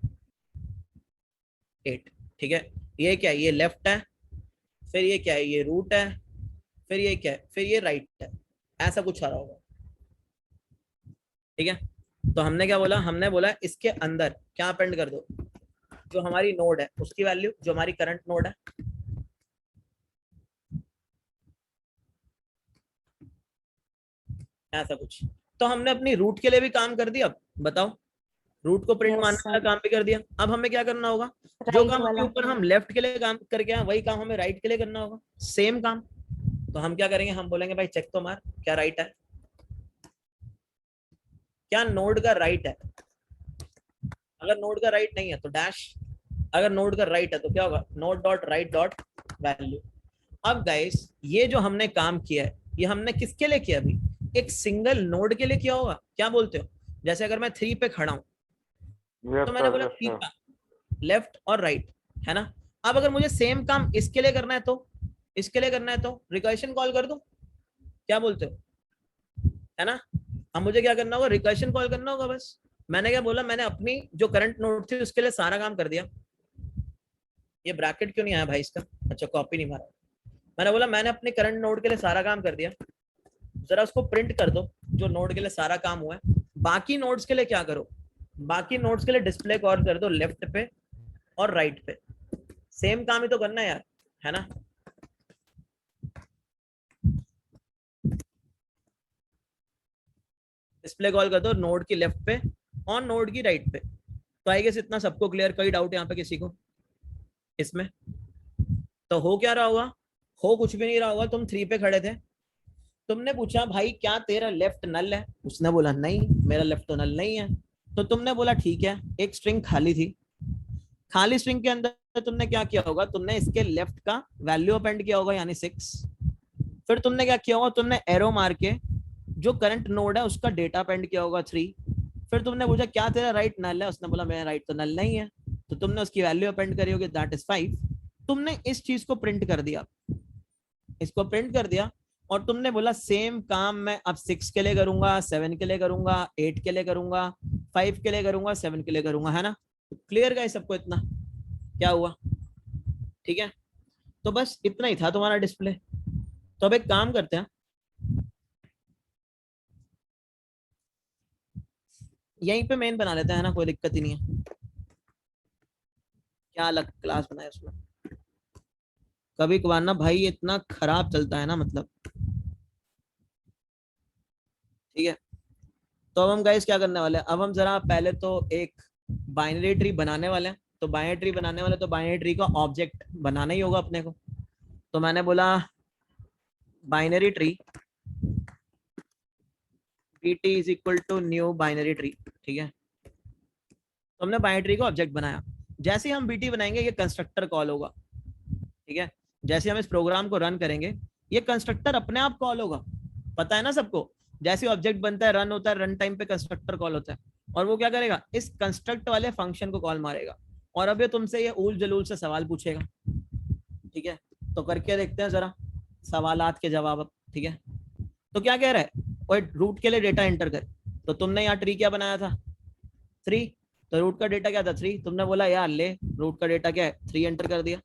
8, ठीक है। ये क्या है, ये लेफ्ट है, फिर ये क्या है, ये रूट है, फिर ये क्या है, फिर ये राइट है, ऐसा कुछ आ रहा होगा, ठीक है। तो हमने क्या बोला, हमने बोला इसके अंदर क्या अपेंड कर दो, जो हमारी नोड है उसकी वैल्यू, जो हमारी करंट नोड है, ऐसा कुछ। तो हमने अपनी रूट के लिए भी काम कर दिया, अब बताओ, रूट को प्रिंट Yes, मारने वाला sir. काम भी कर दिया। अब हमें क्या करना होगा, जो राइट काम वाला के ऊपर हम लेफ्ट के लिए काम करके आए वही काम हमें राइट के लिए करना होगा, सेम काम। तो हम क्या करेंगे, हम बोलेंगे भाई चेक तो मार क्या राइट है, क्या नोड का राइट है। अगर नोड का राइट नहीं है तो डैश, अगर नोड का राइट है तो क्या होगा, node dot right dot value. अब गाइस ये जो हमने काम किया है, ये हमने किसके लिए किया, अभी एक सिंगल नोड के लिए किया होगा, क्या बोलते हो। जैसे अगर मैं 3 पे खड़ा हूं, तो मैंने बोला 3 का लेफ्ट और राइट, है ना। अब अगर मुझे सेम काम इसके लिए करना है, तो इसके लिए करना है तो रिकर्शन कॉल कर दूं, क्या बोलते हो, है ना। अब मुझे क्या करना होगा, रिकर्शन कॉल करना होगा बस। मैंने क्या बोला, मैंने अपनी जो करंट नोड थी उसके लिए सारा काम कर दिया। ये ब्रैकेट क्यों नहीं आया भाई इसका, अच्छा कॉपी नहीं मारा। मैंने बोला मैंने अपने करंट नोड के लिए सारा काम कर दिया, जरा उसको प्रिंट कर दो जो नोड के लिए सारा काम हुआ है। बाकी नोड्स के लिए क्या करो, बाकी नोड्स के लिए डिस्प्ले कॉल कर दो लेफ्ट पे और राइट पे, सेम काम ही तो करना है यार, है ना। डिस्प्ले कॉल कर दो नोड की लेफ्ट पे और नोड की राइट पे। तो आई गेस इतना सबको क्लियर, कोई डाउट यहाँ पे किसी को इसमें। तो हो क्या रहा होगा, हो कुछ भी नहीं रहा होगा। तुम 3 पे खड़े थे, तुमने पूछा भाई क्या तेरा लेफ्ट नल है, उसने बोला नहीं मेरा लेफ्ट तो नल नहीं है। तो तुमने बोला ठीक है, एक स्ट्रिंग खाली थी, खाली स्ट्रिंग के अंदर तुमने क्या किया होगा, तुमने इसके लेफ्ट का वैल्यू अपेंड किया होगा यानी 6, फिर तुमने क्या किया होगा, तुमने एरो मार के जो करंट नोड है उसका डेटा अपेंड किया होगा 3। फिर तुमने पूछा क्या तेरा राइट नल है, उसने बोला मेरा राइट तो नल नहीं है, तो तुमने उसकी वैल्यू अपेंड करी होगी, दैट इज 5। तुमने इस चीज को प्रिंट कर दिया, इसको प्रिंट कर दिया, और तुमने बोला सेम काम मैं अब 6 के लिए करूंगा, 7 के लिए करूंगा, 8 के लिए करूंगा, 5 के लिए करूंगा, 7 के लिए करूंगा, है ना। क्लियर गाइस सबको इतना क्या हुआ? ठीक है, तो बस इतना ही था तुम्हारा डिस्प्ले। तो अब एक काम करते हैं, यहीं पे मेन बना लेते हैं ना, कोई दिक्कत ही नहीं है। क्या अलग क्लास बनाए उसमें, कभी कभार ना भाई इतना खराब चलता है ना, मतलब। ठीक है, तो अब हम गाइस क्या करने वाले हैं, अब हम जरा पहले तो एक बाइनरी ट्री बनाने वाले हैं। तो बाइनरी ट्री बनाने वाले, तो बाइनरी ट्री का ऑब्जेक्ट बनाना ही होगा अपने को। तो मैंने बोला binary tree bt is equal to new binary tree. ठीक है, तो हमने बाइनरी ट्री का ऑब्जेक्ट बनाया। जैसे ही हम bt बनाएंगे ये कंस्ट्रक्टर कॉल होगा। ठीक है, जैसे हम इस प्रोग्राम को रन करेंगे ये कंस्ट्रक्टर अपने आप कॉल होगा, पता है ना सबको। जैसे ऑब्जेक्ट बनता है, रन होता है, रन टाइम पे कंस्ट्रक्टर कॉल होता है, और वो क्या करेगा, इस कंस्ट्रक्ट वाले फंक्शन को कॉल मारेगा। और अब ये तुमसे ये ऊल जलूल से सवाल पूछेगा। ठीक है, तो करके देखते हैं जरा सवालात के जवाब अब। ठीक है, तो क्या कह रहा है, वो रूट के लिए डेटा एंटर कर। तो तुमने यहाँ ट्री क्या बनाया था, 3। तो रूट का डेटा क्या था, 3। तुमने बोला यार ले रूट का डेटा क्या है, 3 एंटर कर दिया।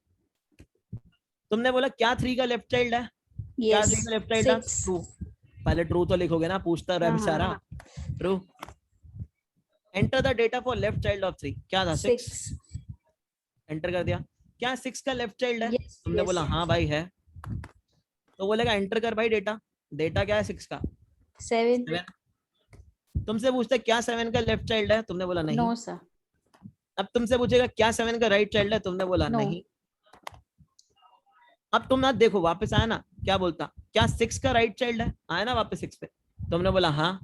तुमने बोला क्या 3 का लेफ्ट चाइल्ड है, क्या 3 का लेफ्ट चाइल्ड है, 6। ट्रू। पहले ट्रू तो लिखोगे ना, पूछता रहा बेचारा। True. Enter the data for left child of 3, क्या था 6। 6। एंटर कर दिया। क्या 6 का लेफ्ट चाइल्ड है, Yes, तुमने yes. बोला हाँ भाई है। तो बोलेगा एंटर कर भाई डेटा, डेटा क्या है 6 का, 7. 7। तुमसे पूछते क्या 7 का लेफ्ट चाइल्ड है, तुमने बोला नहीं। No, sir. अब तुमसे पूछेगा क्या 7 का राइट चाइल्ड है, तुमने बोला No. नहीं। अब तुम ना देखो वापस आया ना, क्या बोलता, क्या 6 का राइट चाइल्ड है, आया ना वापस 6 पे, तुमने बोला हाँ।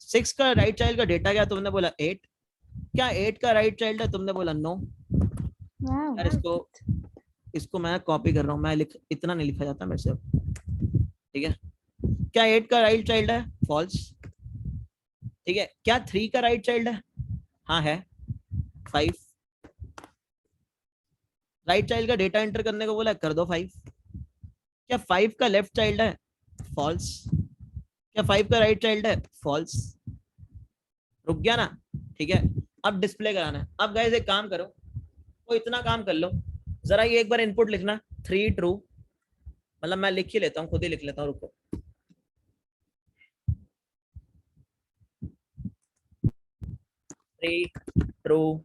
6 का राइट चाइल्ड का डेटा क्या, तुमने बोला 8। क्या 8 का राइट चाइल्ड है, तुमने बोला नो। Wow. यार इसको मैं कॉपी कर रहा हूँ, मैं इतना नहीं लिखा जाता मेरे से। ठीक है, क्या 8 का राइट चाइल्ड है, फॉल्स। ठीक है, क्या 3 का राइट चाइल्ड है, हाँ है, 5। राइट चाइल्ड का डेटा एंटर करने को बोला, कर दो 5। क्या 5 का लेफ्ट चाइल्ड है, फॉल्स। क्या 5 का राइट चाइल्ड है, फॉल्स। रुक गया ना। ठीक है, अब डिस्प्ले कराना है। अब गाइस एक काम करो, वो इतना काम कर लो, जरा ये एक बार इनपुट लिखना 3 ट्रू, मतलब मैं लिख ही लेता हूँ, खुद ही लिख लेता हूँ, रुको। 3 ट्रू,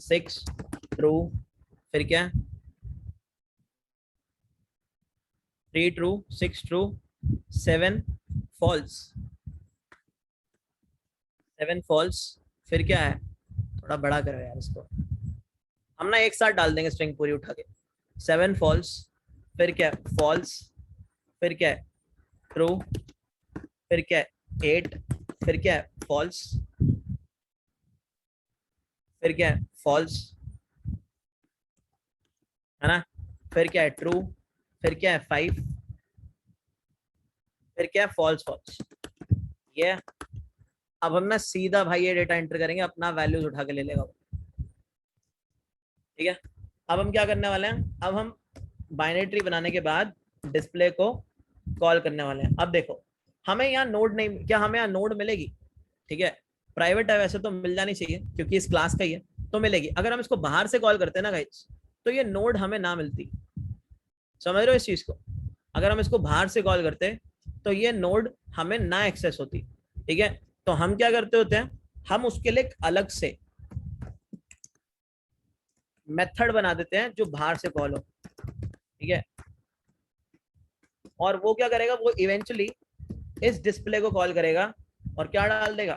6 ट्रू, फिर क्या 3 ट्रू, 6 ट्रू, 7 फॉल्स, 7 फॉल्स, फिर क्या है, थोड़ा बड़ा करो यार इसको, हम ना एक साथ डाल देंगे स्ट्रिंग पूरी उठा के। 7 फॉल्स, फिर क्या फॉल्स, फिर क्या है ट्रू, फिर क्या है 8, फिर क्या है फॉल्स, फिर क्या है फॉल्स, है ना, फिर क्या है ट्रू, फिर क्या है 5, फिर क्या है फॉल्स फॉल्स। ये अब हम ना सीधा भाई ये डेटा एंटर करेंगे, अपना वैल्यूज उठा के ले लेगा। ठीक है, अब हम क्या करने वाले हैं, अब हम बाइनरी ट्री बनाने के बाद डिस्प्ले को कॉल करने वाले हैं। अब देखो हमें यहाँ नोड नहीं, क्या हमें यहाँ नोड मिलेगी, ठीक है, प्राइवेट है वैसे तो मिल जानी चाहिए क्योंकि इस क्लास का ही है, तो मिलेगी। अगर हम इसको बाहर से कॉल करते हैं ना गाइस, तो ये नोड हमें ना मिलती, समझ रहे हो इस चीज को। अगर हम इसको बाहर से कॉल करते तो ये नोड हमें ना एक्सेस होती। ठीक है, तो हम क्या करते होते हैं, हम उसके लिए अलग से मेथड बना देते हैं जो बाहर से कॉल हो। ठीक है, और वो क्या करेगा, वो इवेंचुअली इस डिस्प्ले को कॉल करेगा और क्या डाल देगा,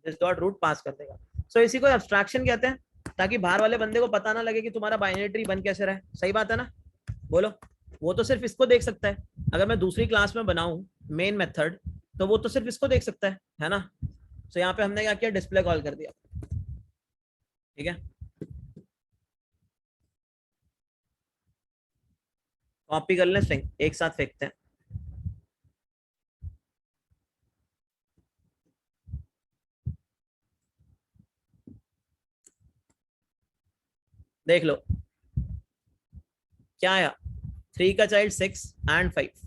दिस डॉट रूट पास कर देगा। सो इसी को एब्स्ट्रैक्शन कहते हैं, ताकि बाहर वाले बंदे को पता ना लगे कि तुम्हारा बाइनरी ट्री बन कैसे रहा है। सही बात है ना, बोलो। वो तो सिर्फ इसको देख सकता है, अगर मैं दूसरी क्लास में बनाऊं मेन मेथड, तो वो तो सिर्फ इसको देख सकता है ना। तो यहाँ पे हमने क्या किया, डिस्प्ले कॉल कर दिया। ठीक है, कॉपी कर लें स्ट्रिंग, एक साथ फेंकते हैं। देख लो क्या आया, 3 का चाइल्ड 6 एंड 5,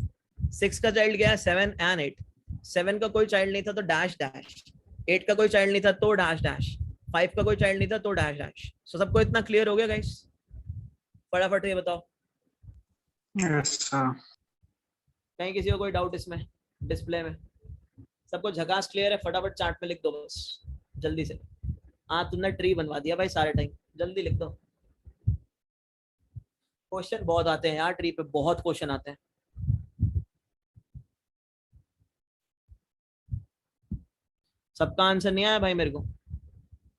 6 का चाइल्ड गया 7 एंड 8, 7 का कोई चाइल्ड नहीं था तो डैश डैश, 8 का कोई चाइल्ड नहीं था तो डैश डैश, 5 का कोई चाइल्ड नहीं था तो डैश डैश। सो सबको इतना क्लियर हो गया गाइस? फटाफट ये बताओ, यस सर। कहीं किसी को कोई डाउट इसमें डिस्प्ले में? सबको झकास क्लियर है? फटाफट चार्ट में लिख दो बस जल्दी से। हाँ तुमने ट्री बनवा दिया भाई सारे टाइम, जल्दी लिख दो। क्वेश्चन बहुत आते हैं यार ट्री पे, बहुत क्वेश्चन आते हैं। सबका आंसर नहीं आया भाई मेरे को?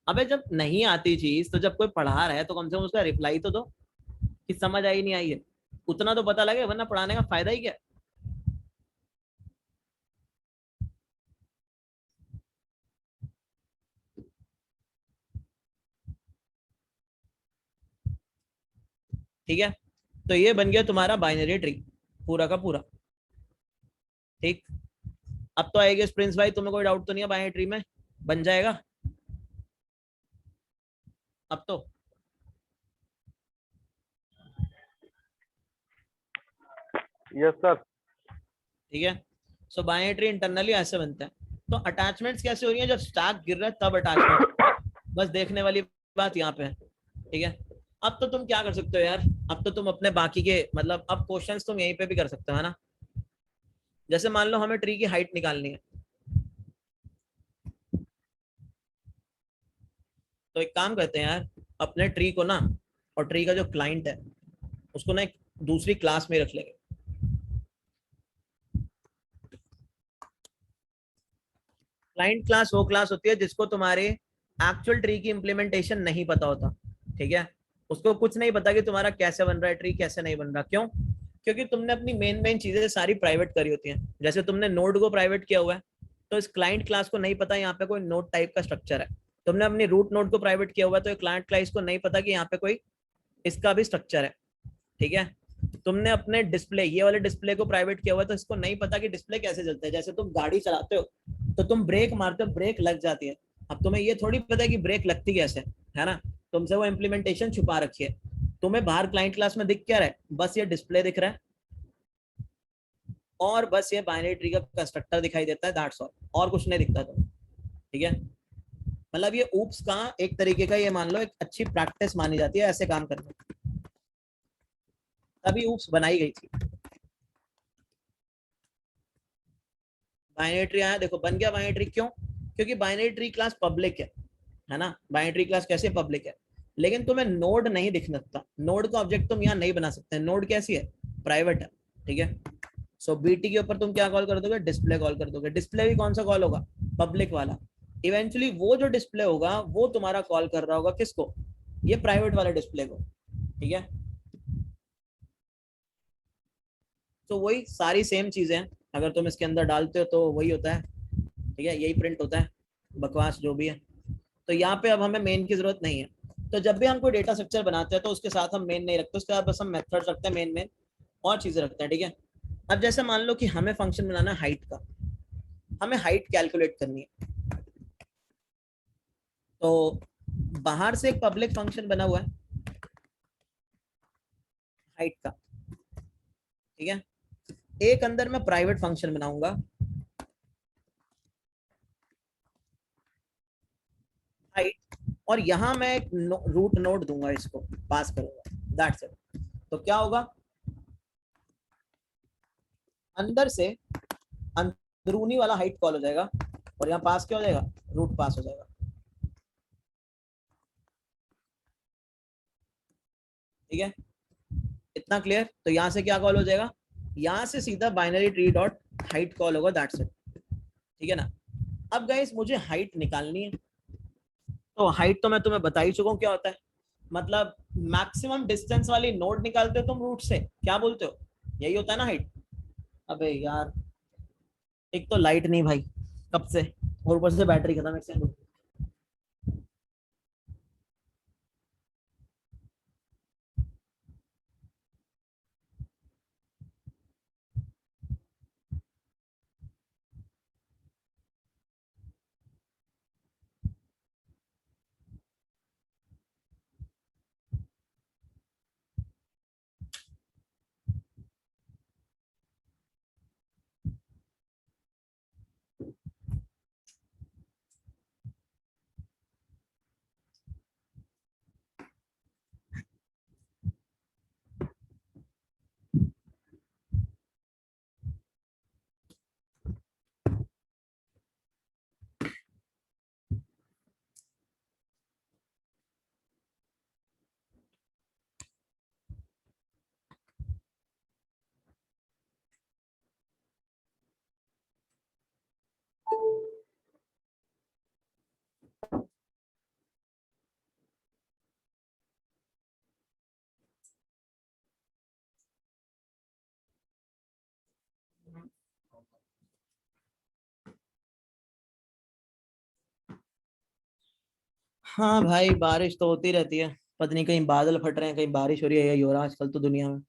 अबे जब नहीं आती चीज तो जब कोई पढ़ा रहा है तो कम से कम उसका रिप्लाई तो दो कि समझ आई नहीं आई है, उतना तो पता लगे, वरना पढ़ाने का फायदा ही क्या है? ठीक है, तो ये बन गया तुम्हारा बाइनरी ट्री पूरा का पूरा। ठीक, अब तो आएगी प्रिंस भाई, तुम्हें कोई डाउट तो नहीं है बाइनरी ट्री में? बन जाएगा अब तो? Yes sir. ठीक है, सो बाइनरी ट्री इंटरनली ऐसे बनता है। तो अटैचमेंट्स कैसे हो रही है? जब स्टैक गिर रहा है तब अटैचमेंट, बस देखने वाली बात यहाँ पे है। ठीक है, अब तो तुम क्या कर सकते हो यार, अब तो तुम अपने बाकी के मतलब अब क्वेश्चंस तुम यहीं पे भी कर सकते हो है ना। जैसे मान लो हमें ट्री की हाइट निकालनी है, तो एक काम करते हैं यार, अपने ट्री को ना, और ट्री का जो क्लाइंट है उसको ना एक दूसरी क्लास में रख लेंगे। क्लाइंट क्लास वो क्लास होती है जिसको तुम्हारे एक्चुअल ट्री की इंप्लीमेंटेशन नहीं पता होता। ठीक है, उसको कुछ नहीं पता कि तुम्हारा कैसे बन रहा है ट्री, कैसे नहीं बन रहा। क्यों? क्योंकि तुमने अपनी मेन मेन चीजें सारी प्राइवेट करी होती हैं। जैसे तुमने नोड को प्राइवेट किया हुआ है, तो इस क्लाइंट क्लास को नहीं पता यहाँ पे कोई नोड टाइप का स्ट्रक्चर है। तुमने अपनी रूट नोड को प्राइवेट किया हुआ है, तो क्लाइंट क्लास को नहीं पता कि यहाँ पे कोई इसका भी स्ट्रक्चर है। ठीक है, तुमने अपने डिस्प्ले, ये वाले डिस्प्ले को प्राइवेट किया हुआ है, तो इसको नहीं पता कि डिस्प्ले कैसे चलता है। जैसे तुम गाड़ी चलाते हो तो तुम ब्रेक मारते हो, ब्रेक लग जाती है, अब तुम्हें ये थोड़ी पता है कि ब्रेक लगती कैसे है ना, तुमसे वो इम्प्लीमेंटेशन छुपा रखी है। तुम्हें बाहर क्लाइंट क्लास में दिख क्या रहा है? बस ये डिस्प्ले दिख रहा है और बस ये बाइनरी ट्री का कंस्ट्रक्टर दिखाई देता है, दैट्स ऑल, और कुछ नहीं दिखता तुम्हें। ठीक है, मतलब ये ऊप्स का एक तरीके का, ये मान लो एक अच्छी प्रैक्टिस मानी जाती है ऐसे काम करने, तभी ऊप्स बनाई गई थी। बाइनरी ट्री आया, देखो बन गया बाइनरी ट्री। क्यों? क्योंकि बाइनरी ट्री क्लास पब्लिक है ना। बाइनरी ट्री क्लास कैसे पब्लिक है, लेकिन तुम्हें नोड नहीं दिख सकता, नोड का ऑब्जेक्ट तुम यहाँ नहीं बना सकते। नोड कैसी है? प्राइवेट है। ठीक है, सो बीटी के ऊपर तुम क्या कॉल कर दोगे? डिस्प्ले कॉल कर दोगे। डिस्प्ले भी कौन सा कॉल होगा? पब्लिक वाला। इवेंचुअली वो जो डिस्प्ले होगा वो तुम्हारा कॉल कर रहा होगा किसको? ये प्राइवेट वाले डिस्प्ले को। ठीक है, तो वही सारी सेम चीजें हैं, अगर तुम इसके अंदर डालते हो तो वही होता है। ठीक है, यही प्रिंट होता है, बकवास जो भी है। तो यहाँ पे अब हमें मेन की जरूरत नहीं है। तो जब भी हम कोई डेटा स्ट्रक्चर बनाते हैं तो उसके साथ हम मेन नहीं रखते, उसके बाद बस हम मेथड्स रखते हैं, मेन मेन और चीजें रखते हैं। ठीक है, अब जैसे मान लो कि हमें फंक्शन बनाना है हाइट का, हमें हाइट कैलकुलेट करनी है, तो बाहर से एक पब्लिक फंक्शन बना हुआ है हाइट का। ठीक है, एक अंदर मैं प्राइवेट फंक्शन बनाऊंगा हाइट, और यहां मैं एक रूट नोड दूंगा, इसको पास करूंगा, दैट्स इट। तो क्या होगा? अंदर से अंदरूनी वाला हाइट कॉल हो जाएगा और यहाँ पास क्या हो जाएगा? रूट पास हो जाएगा। ठीक है, इतना क्लियर? तो यहाँ से क्या कॉल हो जाएगा? यहाँ से सीधा binary tree dot height call होगा, दैट्स इट। ठीक है ना। अब गाइस मुझे हाइट निकालनी है, तो हाइट तो मैं तुम्हें बता ही चुका हूँ क्या होता है। मतलब मैक्सिमम डिस्टेंस वाली नोड निकालते हो तुम रूट से, क्या बोलते हो? यही होता है ना हाइट। अबे यार, एक तो लाइट नहीं भाई कब से, और ऊपर से बैटरी खत्म है। हाँ भाई, बारिश तो होती रहती है, पता नहीं कहीं बादल फट रहे हैं, कहीं बारिश हो रही है, यही हो रहा है आजकल तो दुनिया में,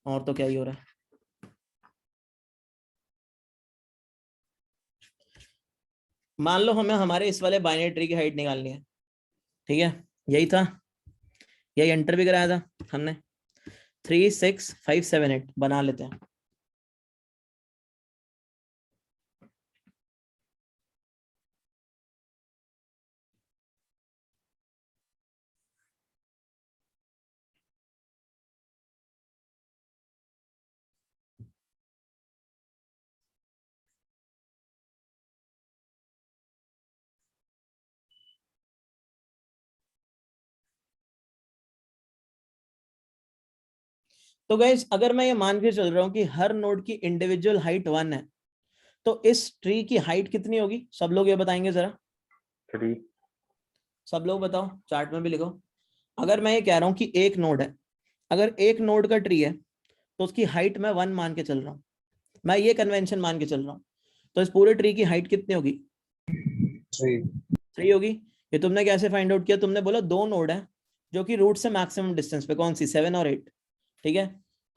और तो क्या ही हो रहा है। मान लो हमें हमारे इस वाले बाइनरी ट्री की हाइट निकालनी है, ठीक है, यही था, यही एंटर भी कराया था हमने, 3 6 5 7 8 बना लेते हैं। तो गाइस, अगर मैं ये मान के चल रहा हूँ कि हर नोड की इंडिविजुअल हाइट 1 है, तो इस ट्री की हाइट कितनी होगी? सब लोग ये बताएंगे जरा, 3। सब लोग बताओ, चार्ट में भी लिखो। अगर मैं ये कह रहा हूँ कि एक नोड है, अगर एक नोड का ट्री है तो उसकी हाइट मैं 1 मान के चल रहा हूँ, मैं ये कन्वेंशन मान के चल रहा हूँ, तो इस पूरे ट्री की हाइट कितनी होगी? 3 होगी। ये तुमने कैसे फाइंड आउट किया? तुमने बोला दो नोड है जो कि रूट से मैक्सिमम डिस्टेंस पे, कौन सी, 7 और 8, ठीक है।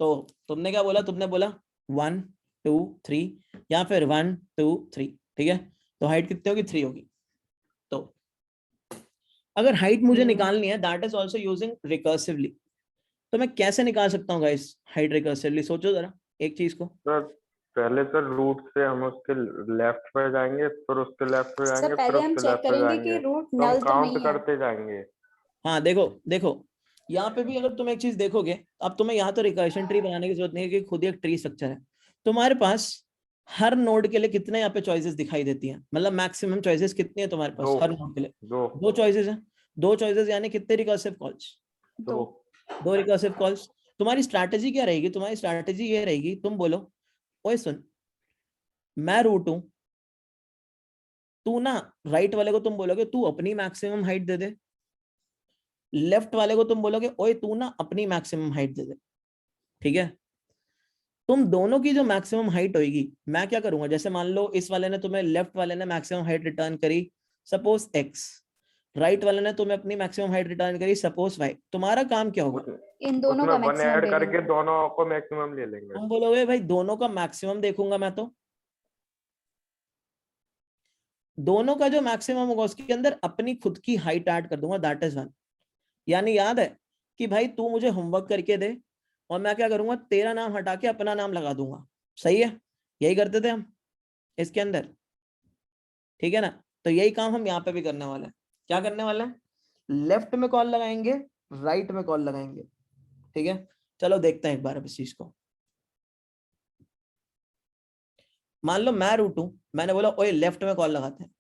तो तुमने क्या बोला? तुमने बोला 1 2 3 या फिर 1 2 3, ठीक है, तो हाइट कितनी होगी? 3 होगी। तो अगर हाइट मुझे निकालनी है, that is also using recursively, तो मैं कैसे निकाल सकता हूँ गाइस हाइट रिकर्सिवली? सोचो जरा एक चीज को। सर पहले तो रूट से हम उसके लेफ्ट पे जाएंगे, फिर उसके लेफ्ट पे सर जाएंगे, फिर पहले हम उसके चेक लेफ्ट पे करेंगे कि जाएंगे, रूट तो हम नल तो काउंट नहीं है। करते जाएंगे। हाँ देखो देखो, यहाँ पे भी अगर तुम एक चीज देखोगे, अब तुम्हें यहाँ तो रिकर्शन ट्री बनाने की जरूरत नहीं है कि खुद ही एक ट्री स्ट्रक्चर है तुम्हारे पास। हर नोड के लिए कितने यहाँ पे चॉइसेस दिखाई देती हैं, मतलब मैक्सिमम चॉइसेस कितनी है तुम्हारे पास दो। हर नोड के लिए? दो। दो चॉइसेस हैं। दो चॉइसेस यानी कितने रिकर्सिव कॉल्स? दो। दो। दो रिकर्सिव कॉल्स। तुम्हारी स्ट्रैटेजी क्या रहेगी? तुम्हारी स्ट्रैटेजी ये रहेगी, तुम बोलो ओए सुन, मैं रूट हूं, तू ना राइट वाले को तुम बोलोगे तू अपनी मैक्सिमम हाइट दे दे, लेफ्ट वाले को तुम बोलोगे ओए तू ना अपनी मैक्सिमम हाइट दे दे, ठीक है। तुम दोनों की जो मैक्सिमम हाइट होगी, मैं क्या करूंगा, जैसे मान लो इस वाले ने तुम्हें, लेफ्ट वाले ने मैक्सिमम हाइट रिटर्न करी सपोज x, राइट वाले ने तुम्हें अपनी मैक्सिमम हाइट रिटर्न करी सपोज y, तुम्हारा काम क्या होगा? इन दोनों उसमें का 1 मैक्सिमम ऐड ले करके लेंगे। दोनों को मैक्सिमम ले लेंगे। तुम बोलोगे भाई दोनों का मैक्सिमम देखूंगा मैं, तो दोनों का जो मैक्सिमम होगा उसके अंदर अपनी खुद की हाइट ऐड कर दूंगा, दैट इज 1। यानी याद है कि भाई तू मुझे होमवर्क करके दे और मैं क्या करूंगा, तेरा नाम हटा के अपना नाम लगा दूंगा, सही है, यही करते थे हम इसके अंदर, ठीक है ना। तो यही काम हम यहाँ पे भी करने वाले हैं। क्या करने वाले हैं? लेफ्ट में कॉल लगाएंगे, राइट में कॉल लगाएंगे, ठीक है। चलो देखते हैं एक बार अब इस चीज को। मान लो मैं रूट हूं, मैंने बोला ओए लेफ्ट में कॉल लगाते हैं,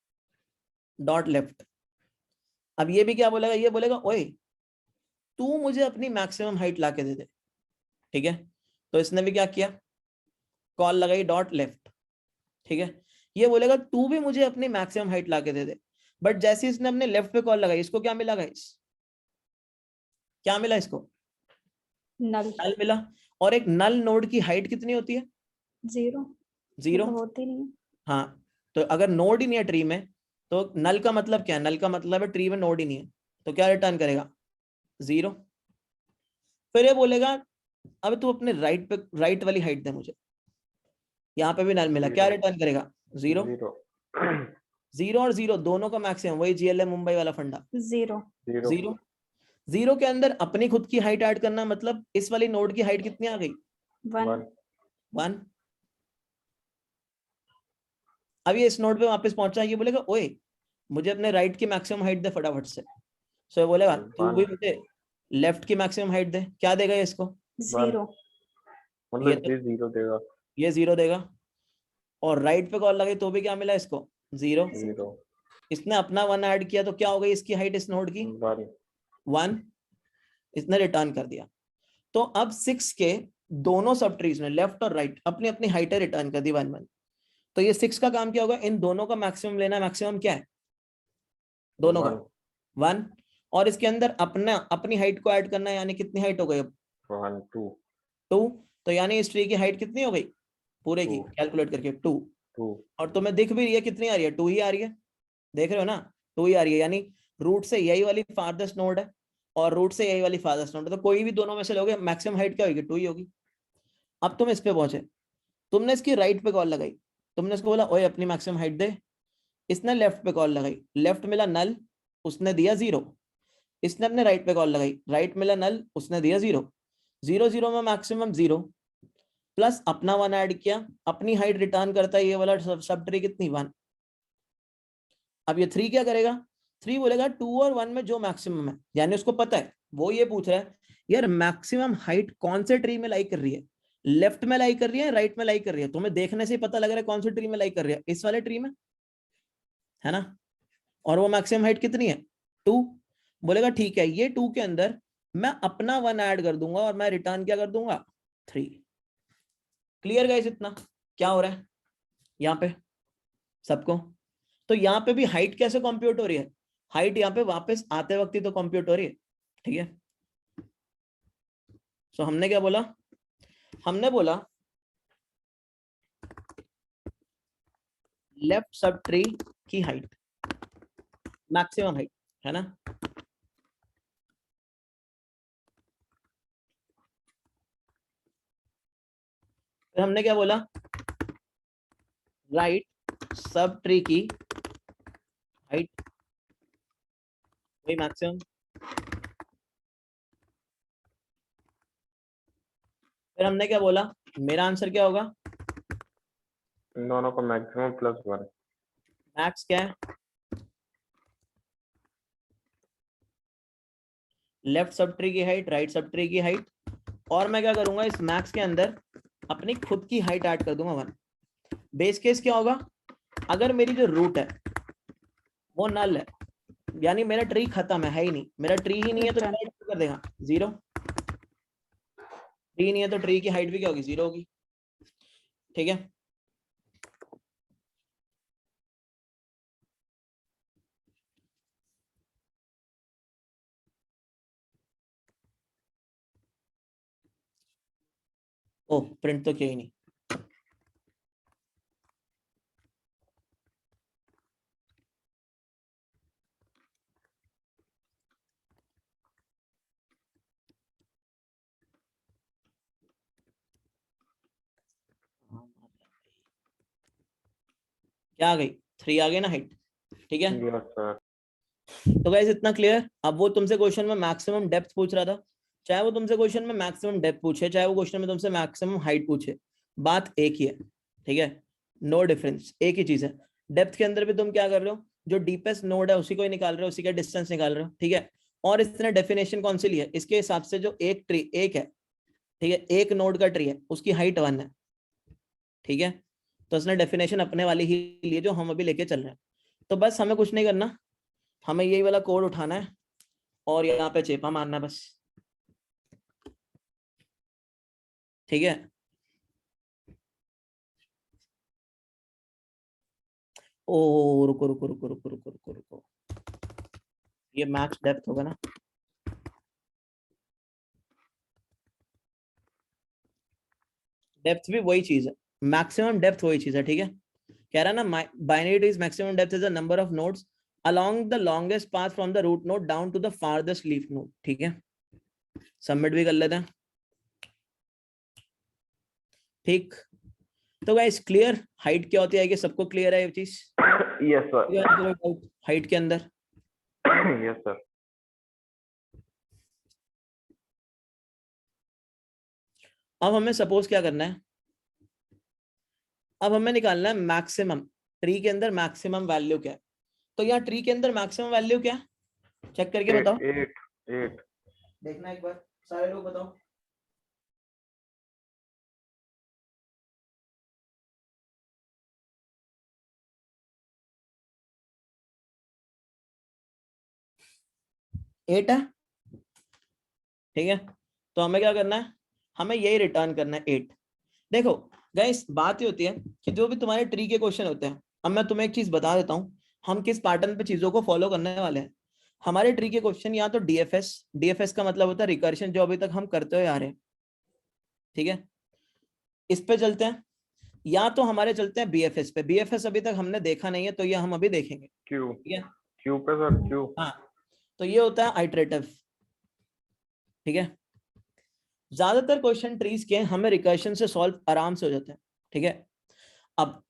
डॉट लेफ्ट। अब ये भी क्या बोलेगा? ये बोलेगा ओए तू मुझे अपनी मैक्सिमम हाइट लाके दे दे, ठीक है। तो इसने भी क्या किया, कॉल लगाई डॉट लेफ्ट, ठीक है। ये बोलेगा तू भी मुझे अपनी मैक्सिमम हाइट लाके दे दे, बट जैसे इसने अपने लेफ्ट पे कॉल लगाई, इसको क्या मिला गाइस? क्या मिला इसको? नल। नल मिला। और एक नल नोड की हाइट कितनी होती है? 0। 0। मतलब होती नहीं है। हाँ, तो अगर नोड ही नहीं है ट्री में, तो नल का मतलब क्या है? नल का मतलब है ट्री में नोड ही नहीं है, तो क्या रिटर्न करेगा? 0। फिर ये बोलेगा अब तू अपने राइट पे, राइट वाली हाइट दे मुझे, यहाँ पे भी नल मिला, क्या 0। रिटर्न करेगा? 0। 0। 0 और 0 दोनों का मैक्सिमम, वही जीएलएम मुंबई वाला फंडा, 0। 0। 0। 0 के अंदर अपनी खुद की हाइट ऐड करना, मतलब इस वाली नोड की हाइट कितनी आ गई? 1। 1। अब ये इस नोड पे वापस पहुंचा, ये बोलेगा ओए मुझे अपने राइट की मैक्सिमम हाइट दे फटाफट से, सो ये बोलेगा तू भी 1। मुझे लेफ्ट की मैक्सिमम हाइट दे, क्या देगा ये इसको? 0। ये मतलब तो, ये 0 देगा। ये 0 देगा। और राइट पे कॉल लगी तो भी क्या मिला इसको? 0। 0। इसने अपना 1 ऐड किया तो क्या हो गई इसकी हाइट इस नोड की? 1। 1। इसने रिटर्न कर दिया। तो अब 6 के दोनों सब ट्रीज में लेफ्ट और राइट अपनी अपनी हाइट रिटर्न कर दी 1 1। तो ये 6 का काम क्या होगा? इन दोनों का मैक्सिमम लेना। मैक्सिमम क्या है दोनों का? 1। और इसके अंदर अपना अपनी हाइट को ऐड करना है, यानी कितनी हाइट हो गई अब? 1 2 2। तो यानी इस ट्री की हाइट कितनी हो गई पूरे की? 2 कैलकुलेट करके 2। 2। और तुम्हें दिख भी रही है कितनी आ रही है? 2 ही आ रही है, देख रहे हो ना? 2 ही आ रही है, यानी रूट से यही वाली फारदेस्ट नोड है और रूट से यही वाली फारदेस्ट नोड है, तो कोई भी दोनों में से लोगे, मैक्सिमम हाइट क्या होगी, 2 ही होगी। अब तुम इस पे पहुंचे, तुमने इसकी राइट पे कॉल लगाई, तुमने इसको बोला ओए अपनी मैक्सिमम हाइट दे, इसने लेफ्ट पे कॉल लगाई, लेफ्ट मिला नल, उसने दिया 0, इसने अपने राइट पे कॉल लगाई, राइट मिला नल, उसने दिया 0, 0 0 में मैक्सिमम 0 प्लस अपना 1 ऐड किया, अपनी हाइट रिटर्न करता है ये वाला सब ट्री कितनी 1। अब ये 3 क्या करेगा, 3 बोलेगा 2 और 1 में जो मैक्सिमम है, यानी उसको पता है, वो ये पूछ रहा है यार मैक्सिमम हाइट कौन से ट्री में लाई कर रही है, लेफ्ट में लाई कर रही है, राइट में लाई कर रही है, तुम्हें देखने से ही पता लग रहा है कौन से ट्री में लाई कर रही है, इस वाले ट्री में, है ना। और वो मैक्सिमम हाइट कितनी है 2, बोलेगा ठीक है ये 2 के अंदर मैं अपना 1 ऐड कर दूंगा और मैं रिटर्न क्या कर दूंगा 3। क्लियर गाइस, इतना क्या हो रहा है यहाँ पे सबको। तो यहाँ पे भी हाइट कैसे कंप्यूट हो रही है, हाइट यहाँ पे वापस आते वक्त ही तो कंप्यूट हो रही है, ठीक है। सो हमने क्या बोला, हमने बोला लेफ्ट सब ट्री की हाइट मैक्सिमम हाइट, है ना। फिर हमने क्या बोला, राइट सब ट्री की हाइट वही मैक्सिमम। फिर हमने क्या बोला, मेरा आंसर क्या होगा, दोनों को मैक्सिमम प्लस 1। मैक्स क्या है, लेफ्ट सब ट्री की हाइट, राइट सब ट्री की हाइट, और मैं क्या करूंगा इस मैक्स के अंदर अपनी खुद की हाइट ऐड कर दूंगा 1। बेस केस क्या होगा, अगर मेरी जो रूट है वो नल है, यानी मेरा ट्री खत्म है ही नहीं, मेरा ट्री ही नहीं है तो मेरा हाइट कर देगा 0, ट्री नहीं है तो ट्री की हाइट भी क्या होगी 0 होगी, ठीक है। ओह प्रिंट तो किया ही नहीं, क्या आ गई 3 आ गई ना हाइट, ठीक है। Yes sir. तो गाइस इतना क्लियर। अब वो तुमसे क्वेश्चन में मैक्सिमम डेप्थ पूछ रहा था, चाहे वो तुमसे क्वेश्चन में मैक्सिमम डेप्थ पूछे, चाहे वो क्वेश्चन में तुमसे मैक्सिमम हाइट पूछे, बात एक ही है, ठीक है, नो डिफरेंस, एक ही चीज है। डेप्थ के अंदर भी तुम क्या कर रहे हो, जो डीपेस्ट नोड है उसी को ही निकाल रहे हो, उसी का डिस्टेंस निकाल रहे हो, ठीक है। और इसने डेफिनेशन कौन सी ली है, इसके हिसाब से जो एक ट्री एक है, ठीक है, एक नोड का ट्री है उसकी हाइट 1 है, ठीक है। तो उसने डेफिनेशन अपने वाली ही ली जो हम अभी लेके चल रहे हैं। तो बस हमें कुछ नहीं करना, हमें यही वाला कोड उठाना है और यहाँ पे चेपा मारना है बस, ठीक है। ओ रुको रुको रुको रुको रुको रुको रुको, ये मैक्स डेप्थ होगा ना, डेप्थ भी वही चीज है, मैक्सिमम डेप्थ वही चीज है, ठीक है। कह रहा है ना binary trees maximum depth is the number of nodes along the longest path from the root node down to the farthest leaf node, ठीक है। सबमिट भी कर लेते हैं, ठीक। तो गाइस क्लियर, हाइट क्या होती है कि सबको क्लियर है ये चीज, यस सर। हाइट के अंदर। Yes sir. अब हमें सपोज क्या करना है, अब हमें निकालना है मैक्सिमम, ट्री के अंदर मैक्सिमम वैल्यू क्या है। तो यहाँ ट्री के अंदर मैक्सिमम वैल्यू क्या है, चेक करके बताओ, 8 देखना एक बार, सारे लोग बताओ। एट है, ठीक है। तो हमें क्या करना है, हमें यही रिटर्न करना है 8। देखो गाइस बात ये होती है कि जो भी तुम्हारे ट्री के क्वेश्चन होते हैं, अब मैं तुम्हें एक चीज बता देता हूँ हम किस पैटर्न पे चीजों को फॉलो करने वाले हैं। हमारे ट्री के क्वेश्चन या तो डीएफएस, डीएफएस का मतलब होता है रिकर्शन, जो अभी तक हम करते हुए आ रहे हैं, ठीक है, इस पे चलते हैं, या तो हमारे चलते हैं बीएफएस पे, बीएफएस अभी तक हमने देखा नहीं है तो ये हम अभी देखेंगे, क्यों? ठीक है। क्यू पे सर, क्यू। हाँ, तो ये होता है आइटरेटिव। ठीक है, ज्यादातर क्वेश्चन ट्रीज के हमें रिकर्शन से सॉल्व आराम से हो जाते हैं। ठीक है, अब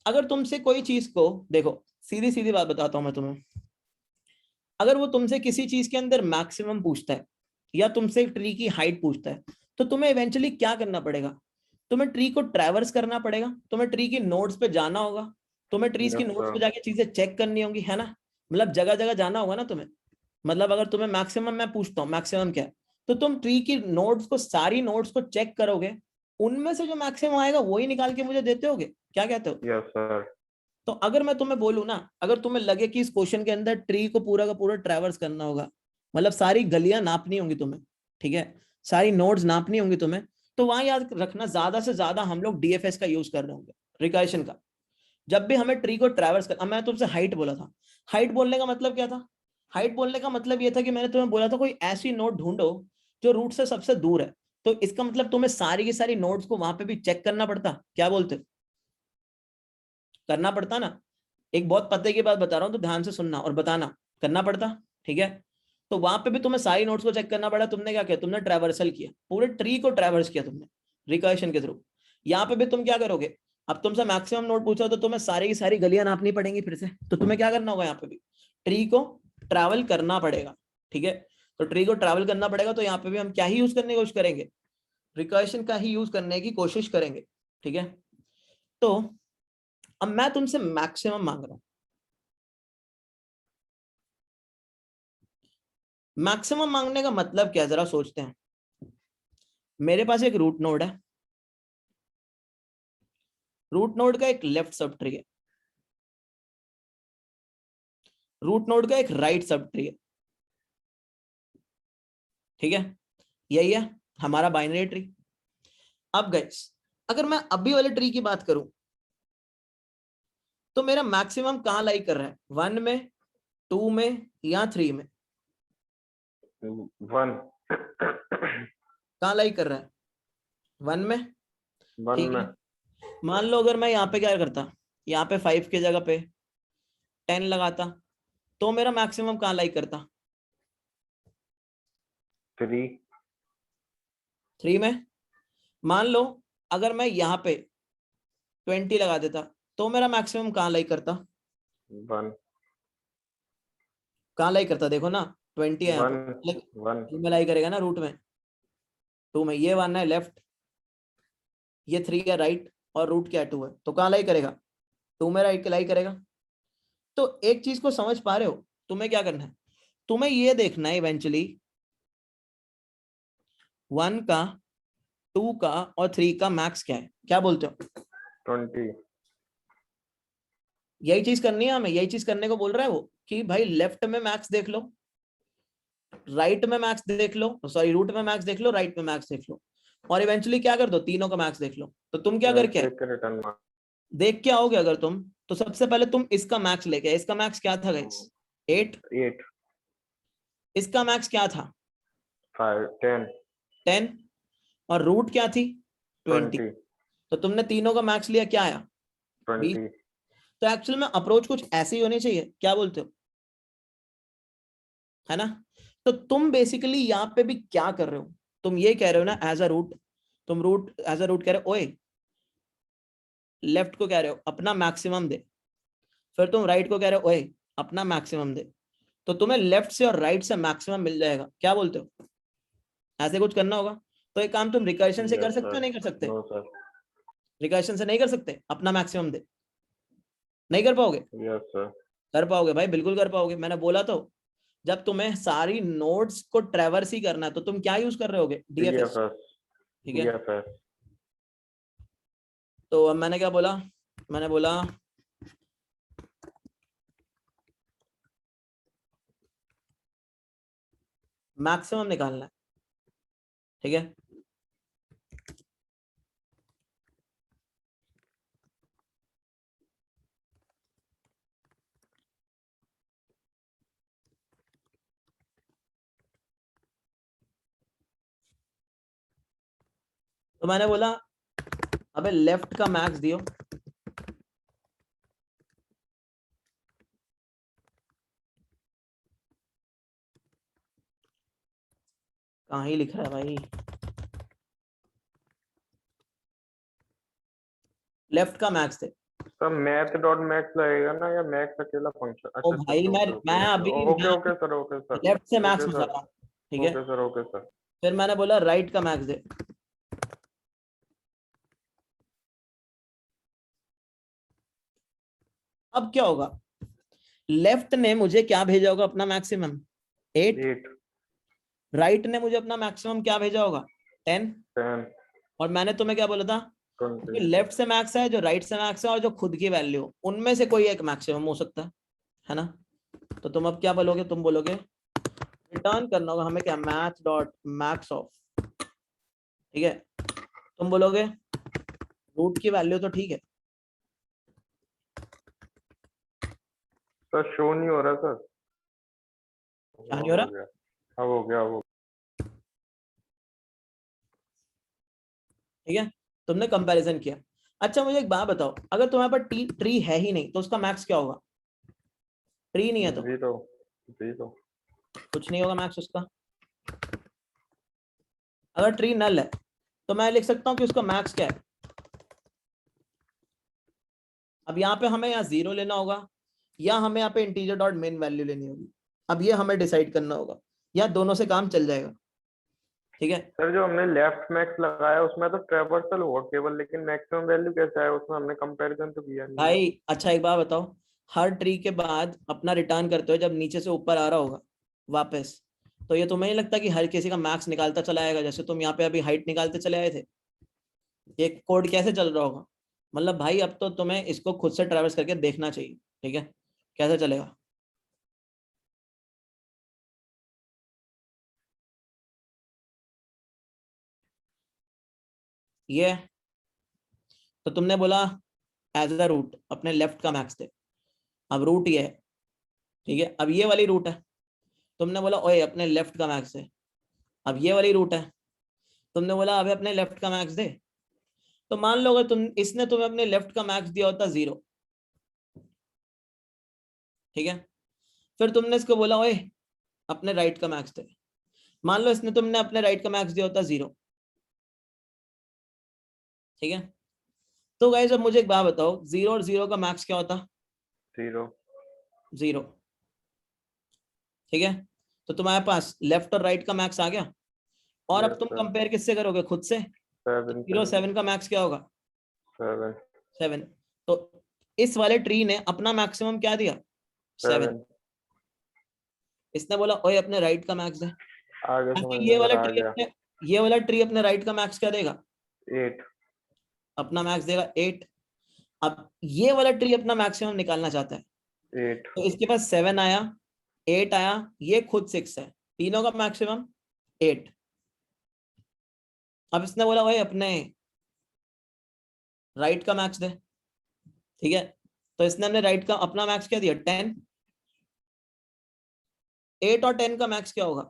अगर तुमसे कोई चीज को देखो, सीधी सीधी बात बताता हूं मैं तुम्हें, अगर वो तुमसे किसी चीज के अंदर मैक्सिमम पूछता है या तुमसे ट्री की हाइट पूछता है, तो तुम्हें इवेंचुअली क्या करना पड़ेगा? तुम्हें ट्री को ट्रैवर्स करना पड़ेगा, तुम्हें ट्री की नोड्स पे जाना होगा, तुम्हें ट्रीज की यस नोड्स पे सर। जाके चीजें चेक करनी होंगी, है ना? मतलब जगह जगह जाना होगा ना तुम्हें। मतलब अगर तुम्हें मैक्सिमम, मैं पूछता हूँ मैक्सिमम क्या है, तो तुम ट्री की नोड्स को, सारी नोड्स को चेक करोगे, उनमें से जो मैक्सिमम आएगा वही निकाल के मुझे देते होगे। क्या कहते हो? Yes sir. तो अगर मैं तुम्हें बोलूं ना, अगर तुम्हें लगे कि इस क्वेश्चन के अंदर ट्री को पूरा का पूरा ट्रैवर्स करना होगा, मतलब सारी गलियां नापनी होंगी तुम्हें, ठीक है, सारी नोड्स नापनी होंगी तुम्हें, तो वहां याद रखना ज्यादा से ज्यादा हम लोग डीएफएस का यूज कर रहे होंगे, रिकर्शन का। जब भी हमें ट्री को ट्रैवर्स कर, अब मैं तुमसे हाइट बोला था, हाइट बोलने का मतलब क्या था? हाइट बोलने का मतलब ये था कि मैंने तुम्हें बोला था कोई ऐसी नोड ढूंढो जो रूट से सबसे दूर है। तो इसका मतलब तुम्हें सारी की सारी नोड्स को वहां पे भी चेक करना पड़ता। क्या बोलते हो? करना पड़ता ना। एक बहुत पते की बात बता रहा हूं, तो ध्यान से सुनना और बताना, करना पड़ता। ठीक है, तो वहां पे भी तुम्हें सारी नोट्स को चेक करना पड़ा। तुमने क्या किया? तुमने ट्रैवर्सल किया, पूरे ट्री को ट्रैवर्स किया तुमने रिकर्शन के थ्रू। यहाँ पे भी तुम क्या करोगे? अब तुमसे मैक्सिमम नोट पूछा तो तुम्हें सारी की सारी गलियां नापनी पड़ेंगी फिर से, तो तुम्हें क्या करना होगा? यहाँ पे भी ट्री को ट्रैवल करना पड़ेगा। ठीक है, तो ट्री को ट्रैवल करना पड़ेगा, तो यहाँ पे भी हम क्या ही यूज करने की कोशिश करेंगे? रिकर्शन का ही यूज करने की कोशिश करेंगे। ठीक है, तो अब मैं तुमसे मैक्सिमम मांग रहा हूं। मैक्सिमम मांगने का मतलब क्या, जरा सोचते हैं। मेरे पास एक रूट नोड है, रूट नोड का एक लेफ्ट सब ट्री है, रूट नोड का एक राइट सब ट्री है। ठीक है, यही है हमारा बाइनरी ट्री। अब गाइस, अगर मैं अभी वाले ट्री की बात करूं, तो मेरा मैक्सिमम कहां लाई कर रहा है? 1 में, 2 में या 3 में? 1। कहां लाई कर रहा है? 1 में। 1 ठीक में। है, मान लो अगर मैं यहाँ पे क्या करता, यहाँ पे 5 की जगह पे 10 लगाता, तो मेरा मैक्सिमम कहां लाई करता? 3। 3 में। मान लो अगर मैं यहाँ पे 20 लगा देता, तो मेरा मैक्सिमम कहां लाई करता? 1। कहां लाई करता? देखो ना, 20 है यहाँ 1। पे, 1। टू में लाई करेगा ना, रूट में। 2 में ये 1 है लेफ्ट, ये 3 है राइट, और रूट क्या है? 2 है, तो कहां लाई करेगा? 2 में राइट लाई करेगा। तो एक चीज को समझ पा रहे हो? तुम्हें क्या करना है? तुम्हें ये देखना है इवेंचुअली 1 का, 2 का और 3 का मैक्स क्या है। क्या बोलते हो? 20। यही चीज करनी है हमें, यही चीज करने को बोल रहा है वो, कि भाई लेफ्ट में मैक्स देख लो, राइट में मैक्स देख लो, सॉरी रूट में मैक्स देख लो, राइट में मैक्स देख लो, और इवेंचुअली क्या कर दो? तीनों का मैक्स देख लो। तो तुम क्या करके आए? देख के रिटर्न मार। देख के आओगे अगर तुम, तो सबसे पहले तुम इसका मैक्स लेके आए। इसका मैक्स क्या था गाइस? 8। 8। इसका मैक्स क्या था? 5। 10। 10। और रूट क्या थी? 20। 20। तो तुमने तीनों का मैक्स लिया, क्या आया? 20। 20। तो एक्चुअल में अप्रोच कुछ ऐसी होनी चाहिए। क्या बोलते हो? है ना? तो तुम बेसिकली यहाँ पे भी क्या कर रहे हो? तुम ये कह रहे हो ना एज अ रूट, तुम रूट एज अ रूट कह रहे हो, ओए लेफ्ट को कह रहे हो अपना मैक्सिमम दे, फिर तुम राइट को कह रहे हो ओए अपना मैक्सिमम दे, तो तुम्हें लेफ्ट से और राइट से मैक्सिमम मिल जाएगा। क्या बोलते हो? ऐसे कुछ करना होगा। तो एक काम तुम रिकर्शन से कर यस सकते हो, सर। नहीं कर सकते? No sir. रिकर्शन से नहीं कर सकते अपना मैक्सिमम दे? नहीं कर पाओगे? Yes sir. कर पाओगे भाई, बिल्कुल कर पाओगे। मैंने बोला तो, जब तुम्हें सारी नोड्स को ट्रैवर्स ही करना है, तो तुम क्या यूज कर रहे होगे? डीएफएस। DFS। ठीक है, DFS। तो अब मैंने क्या बोला? मैंने बोला मैक्सिमम निकालना है। ठीक है, तो मैंने बोला अबे लेफ्ट का मैक्स दियो, कहाँ ही लिखा है भाई, लेफ्ट का मैक्स दे। सर मैथ डॉट मैक्स लगेगा ना, या मैक्स अकेला फंक्शन? ओ अच्छा अच्छा भाई ओके मैं ओके अभी okay okay sir, okay sir, left से मैक्स ओके में जा सर, रहा हूँ, ठीक है। Okay sir, okay sir. फिर मैंने बोला राइट का मैक्स दे। अब क्या होगा, लेफ्ट ने मुझे क्या भेजा होगा, अपना मैक्सिमम 8, 8, राइट ने मुझे अपना मैक्सिमम क्या भेजा होगा 10, 10, और मैंने तुम्हें क्या बोला था, 20। जो लेफ्ट से मैक्स है, जो राइट से मैक्स है, और जो खुद की वैल्यू, उनमें से कोई एक मैक्सिमम हो सकता है ना। तो तुम अब क्या बोलोगे, तुम बोलोगे रिटर्न करना होगा हमें क्या, मैथ डॉट मैक्स ऑफ, ठीक है। तुम बोलोगे रूट की वैल्यू तो ठीक है, सर शो नहीं हो रहा सर। क्या नहीं अब हो हो रहा, गया, अब हो गया, अब हो ठीक है। तुमने कंपैरिजन किया। अच्छा मुझे एक बात बताओ, अगर तुम्हारे पास ट्री है ही नहीं तो उसका मैक्स क्या होगा, ट्री नहीं है तो 0, 0। कुछ नहीं होगा मैक्स उसका। अगर ट्री नल है तो मैं लिख सकता हूँ कि उसका मैक्स क्या है। अब यहाँ पे हमें यहाँ 0 लेना होगा, या हमें यहाँ पे इंटीजर डॉट मेन वैल्यू लेनी होगी। अब ये हमें डिसाइड करना होगा, या दोनों से काम चल जाएगा, ठीक है। सर जो हमने लेफ्ट मैक्स लगाया उसमें तो ट्रेवर्सल होगा केवल, लेकिन मैक्सिमम वैल्यू कैसे आया उसमें? हमने कंपैरिजन तो किया नहीं है। भाई अच्छा एक बात बताओ, हर ट्री के बाद अपना रिटर्न करते हो जब नीचे से ऊपर आ रहा होगा वापस, तो ये तुम्हें नहीं लगता कि हर किसी का मैक्स निकालता चला आएगा, जैसे तुम यहाँ पे अभी हाइट निकालते चले आए थे, ये कोड कैसे चल रहा होगा। मतलब भाई अब तो तुम्हें इसको खुद से ट्रैवर्स करके देखना चाहिए, ठीक है, कैसे चलेगा। ये तो तुमने बोला एज अ रूट अपने लेफ्ट का मैक्स दे। अब रूट ये है, ठीक है। अब ये वाली रूट है, तुमने बोला ओए अपने लेफ्ट का मैक्स दे। अब ये वाली रूट है, तुमने बोला अबे अपने लेफ्ट का मैक्स दे। तो मान लो अगर इसने तुम्हें अपने लेफ्ट का मैक्स दिया होता 0, ठीक है। फिर तुमने इसको बोला ओए अपने राइट का मैक्स दे। मान लो इसने तुमने अपने राइट का मैक्स दिया होता 0, ठीक है। तो गाइस अब मुझे एक बात बताओ, 0 और 0 का मैक्स क्या होता, 0, 0, ठीक है। तो तुम्हारे पास लेफ्ट और राइट का मैक्स आ गया, और अब यस तुम सर। कंपेयर किससे करोगे, खुद से। 7 0 7 का मैक्स क्या होगा, 7, 7। तो इस वाले ट्री ने अपना मैक्सिमम क्या दिया, 7। 7। इसने बोला ओए अपने राइट का मैक्स दे। आगे अच्छा समझ में सर, आ गया। ये वाला ट्री अपने राइट का मैक्स क्या देगा, 8, अपना मैक्स देगा 8। अब ये वाला ट्री अपना मैक्सिमम निकालना चाहता है, 8, तो इसके पास 7 आया, 8 आया, ये खुद 6 है, तीनों का मैक्सिमम 8। अब इसने बोला भाई अपने राइट का मैक्स दे, ठीक है। तो इसने अपने राइट का अपना मैक्स क्या दिया 10। 8 और 10 का मैक्स क्या होगा,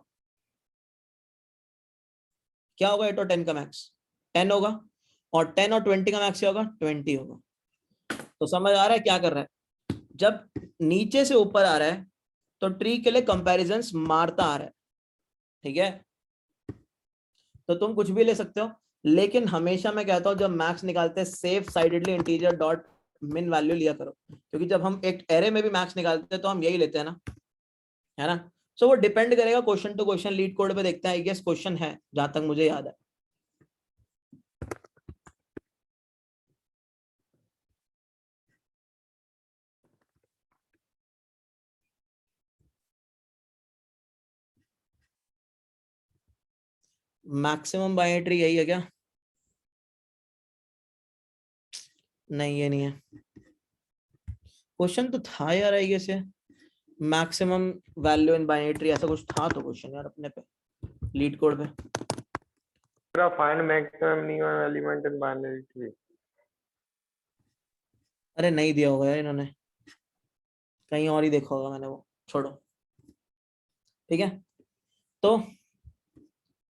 क्या होगा 8 और 10 का मैक्स 10 होगा, और 10 और 20 का मैक्स क्या होगा 20 होगा। तो समझ आ रहा है क्या कर रहा है, जब नीचे से ऊपर आ रहा है तो ट्री के लिए कंपैरिजंस मारता आ रहा है, ठीक है। तो तुम कुछ भी ले सकते हो, लेकिन हमेशा मैं कहता हूं जब मैक्स निकालते हैं सेफ साइडेडली इंटीजर डॉट मिन वैल्यू लिया करो, क्योंकि जब हम एक एरे में भी मैक्स निकालते हैं तो हम यही लेते हैं ना, है ना। सो वो डिपेंड करेगा question to question, LeetCode पे देखते हैं, आई गेस क्वेश्चन है जहां तक मुझे याद है। मैक्सिमम बाइनरी यही है क्या, नहीं ये नहीं है, क्वेश्चन तो था यार आई गेस ये मैक्सिमम वैल्यू इन बाइनरी ऐसा कुछ था तो क्वेश्चन यार अपने पे लीड कोड पे। Find maximum minimum element in binary tree. अरे नहीं दिया होगा यार इन्होंने, कहीं और ही देखा होगा मैंने, वो छोड़ो, ठीक है। तो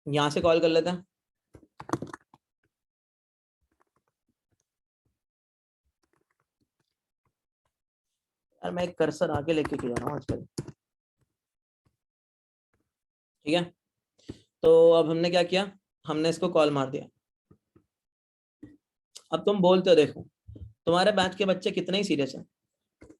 यहां से कॉल कर लेते हैं। यार मैं एक कर्सर आगे लेके जा रहा हूँ आजकल, ठीक है। तो अब हमने क्या किया, हमने इसको कॉल मार दिया। अब तुम बोलते हो, देखो तुम्हारे बैच के बच्चे कितने ही सीरियस हैं,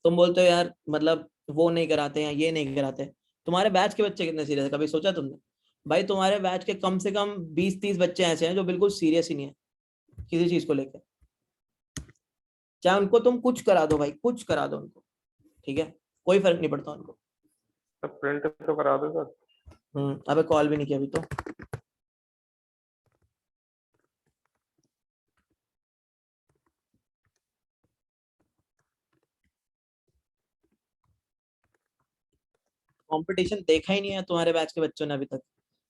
तुम बोलते हो यार मतलब वो नहीं कराते हैं, ये नहीं कराते। तुम्हारे बैच के बच्चे कितने सीरियस है, कभी सोचा तुमने? भाई तुम्हारे बैच के कम से कम 20-30 बच्चे ऐसे हैं जो बिल्कुल सीरियस ही नहीं है किसी चीज को लेकर। चाहे उनको तुम कुछ करा दो भाई, कुछ करा दो उनको, ठीक है, कोई फर्क नहीं पड़ता उनको। सर प्रिंट तो करा दो सर। अबे कॉल भी नहीं किया अभी तो। कंपटीशन देखा ही नहीं है तुम्हारे बैच के बच्चों ने अभी तक।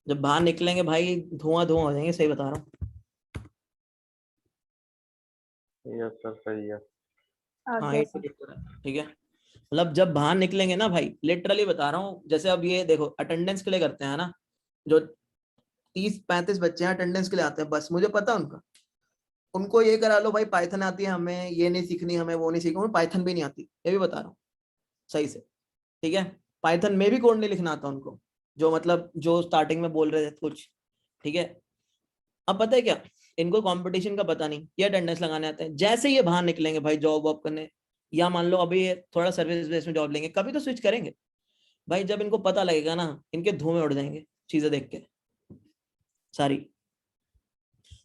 जब बाहर निकलेंगे भाई धुआं धुआं हो जाएंगे, सही बता रहा हूँ। यस सर सही है। आ हाँ गया ये सर। ठीक है, मतलब जब बाहर निकलेंगे ना भाई, लिटरली बता रहा हूँ, जैसे अब ये देखो अटेंडेंस के लिए करते हैं ना, जो 30-35 बच्चे हैं अटेंडेंस के लिए आते हैं, बस मुझे पता है उनका। उनको ये करा लो भाई पाइथन आती है हमें, ये नहीं सीखनी हमें, वो नहीं सीखनी, पाइथन भी नहीं आती, ये भी बता रहा हूँ सही से, ठीक है। पाइथन में भी कोड नहीं लिखना आता उनको, जो मतलब जो स्टार्टिंग में बोल रहे थे कुछ, ठीक है। अब पता है क्या, इनको कंपटीशन का पता नहीं, ये अटेंडेंस लगाने आते हैं। जैसे ये बाहर निकलेंगे भाई जॉब वॉब करने, या मान लो अभी ये थोड़ा सर्विस बेस में जॉब लेंगे, कभी तो स्विच करेंगे भाई। जब इनको पता लगेगा ना, इनके धुएं उड़ जाएंगे चीजें देख के सारी।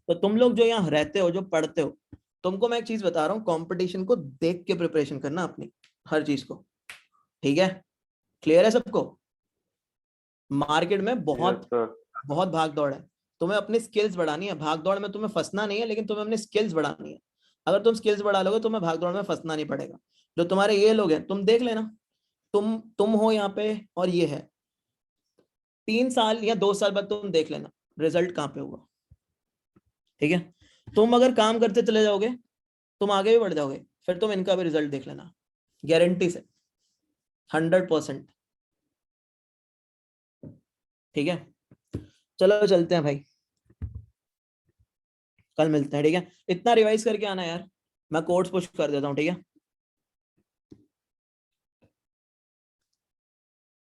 तो तुम लोग जो यहाँ रहते हो, जो पढ़ते हो, तुमको मैं एक चीज बता रहा हूँ, कंपटीशन को देख के प्रिपरेशन करना अपनी हर चीज को, ठीक है। क्लियर है सबको? मार्केट में यस बहुत सर। बहुत भाग दौड़ है, तुम्हें अपनी स्किल्स बढ़ानी है। भाग दौड़ में तुम्हें फंसना नहीं है, लेकिन तुम्हें अपनी स्किल्स बढ़ानी है। अगर तुम स्किल्स बढ़ा लोगे, तुम्हें भाग दौड़ में फंसना नहीं पड़ेगा। जो तुम्हारे ये लोग हैं, तुम देख लेना, तुम हो यहाँ पे और ये है, 3 साल या 2 साल बाद तुम देख लेना रिजल्ट कहाँ पे होगा, ठीक है। तुम अगर काम करते चले जाओगे, तुम आगे भी बढ़ जाओगे, फिर तुम इनका भी रिजल्ट देख लेना, गारंटी से 100%, ठीक है। चलो चलते हैं भाई, कल मिलते हैं, ठीक है। इतना रिवाइज करके आना यार, मैं कोड्स पुश कर देता हूँ, ठीक है।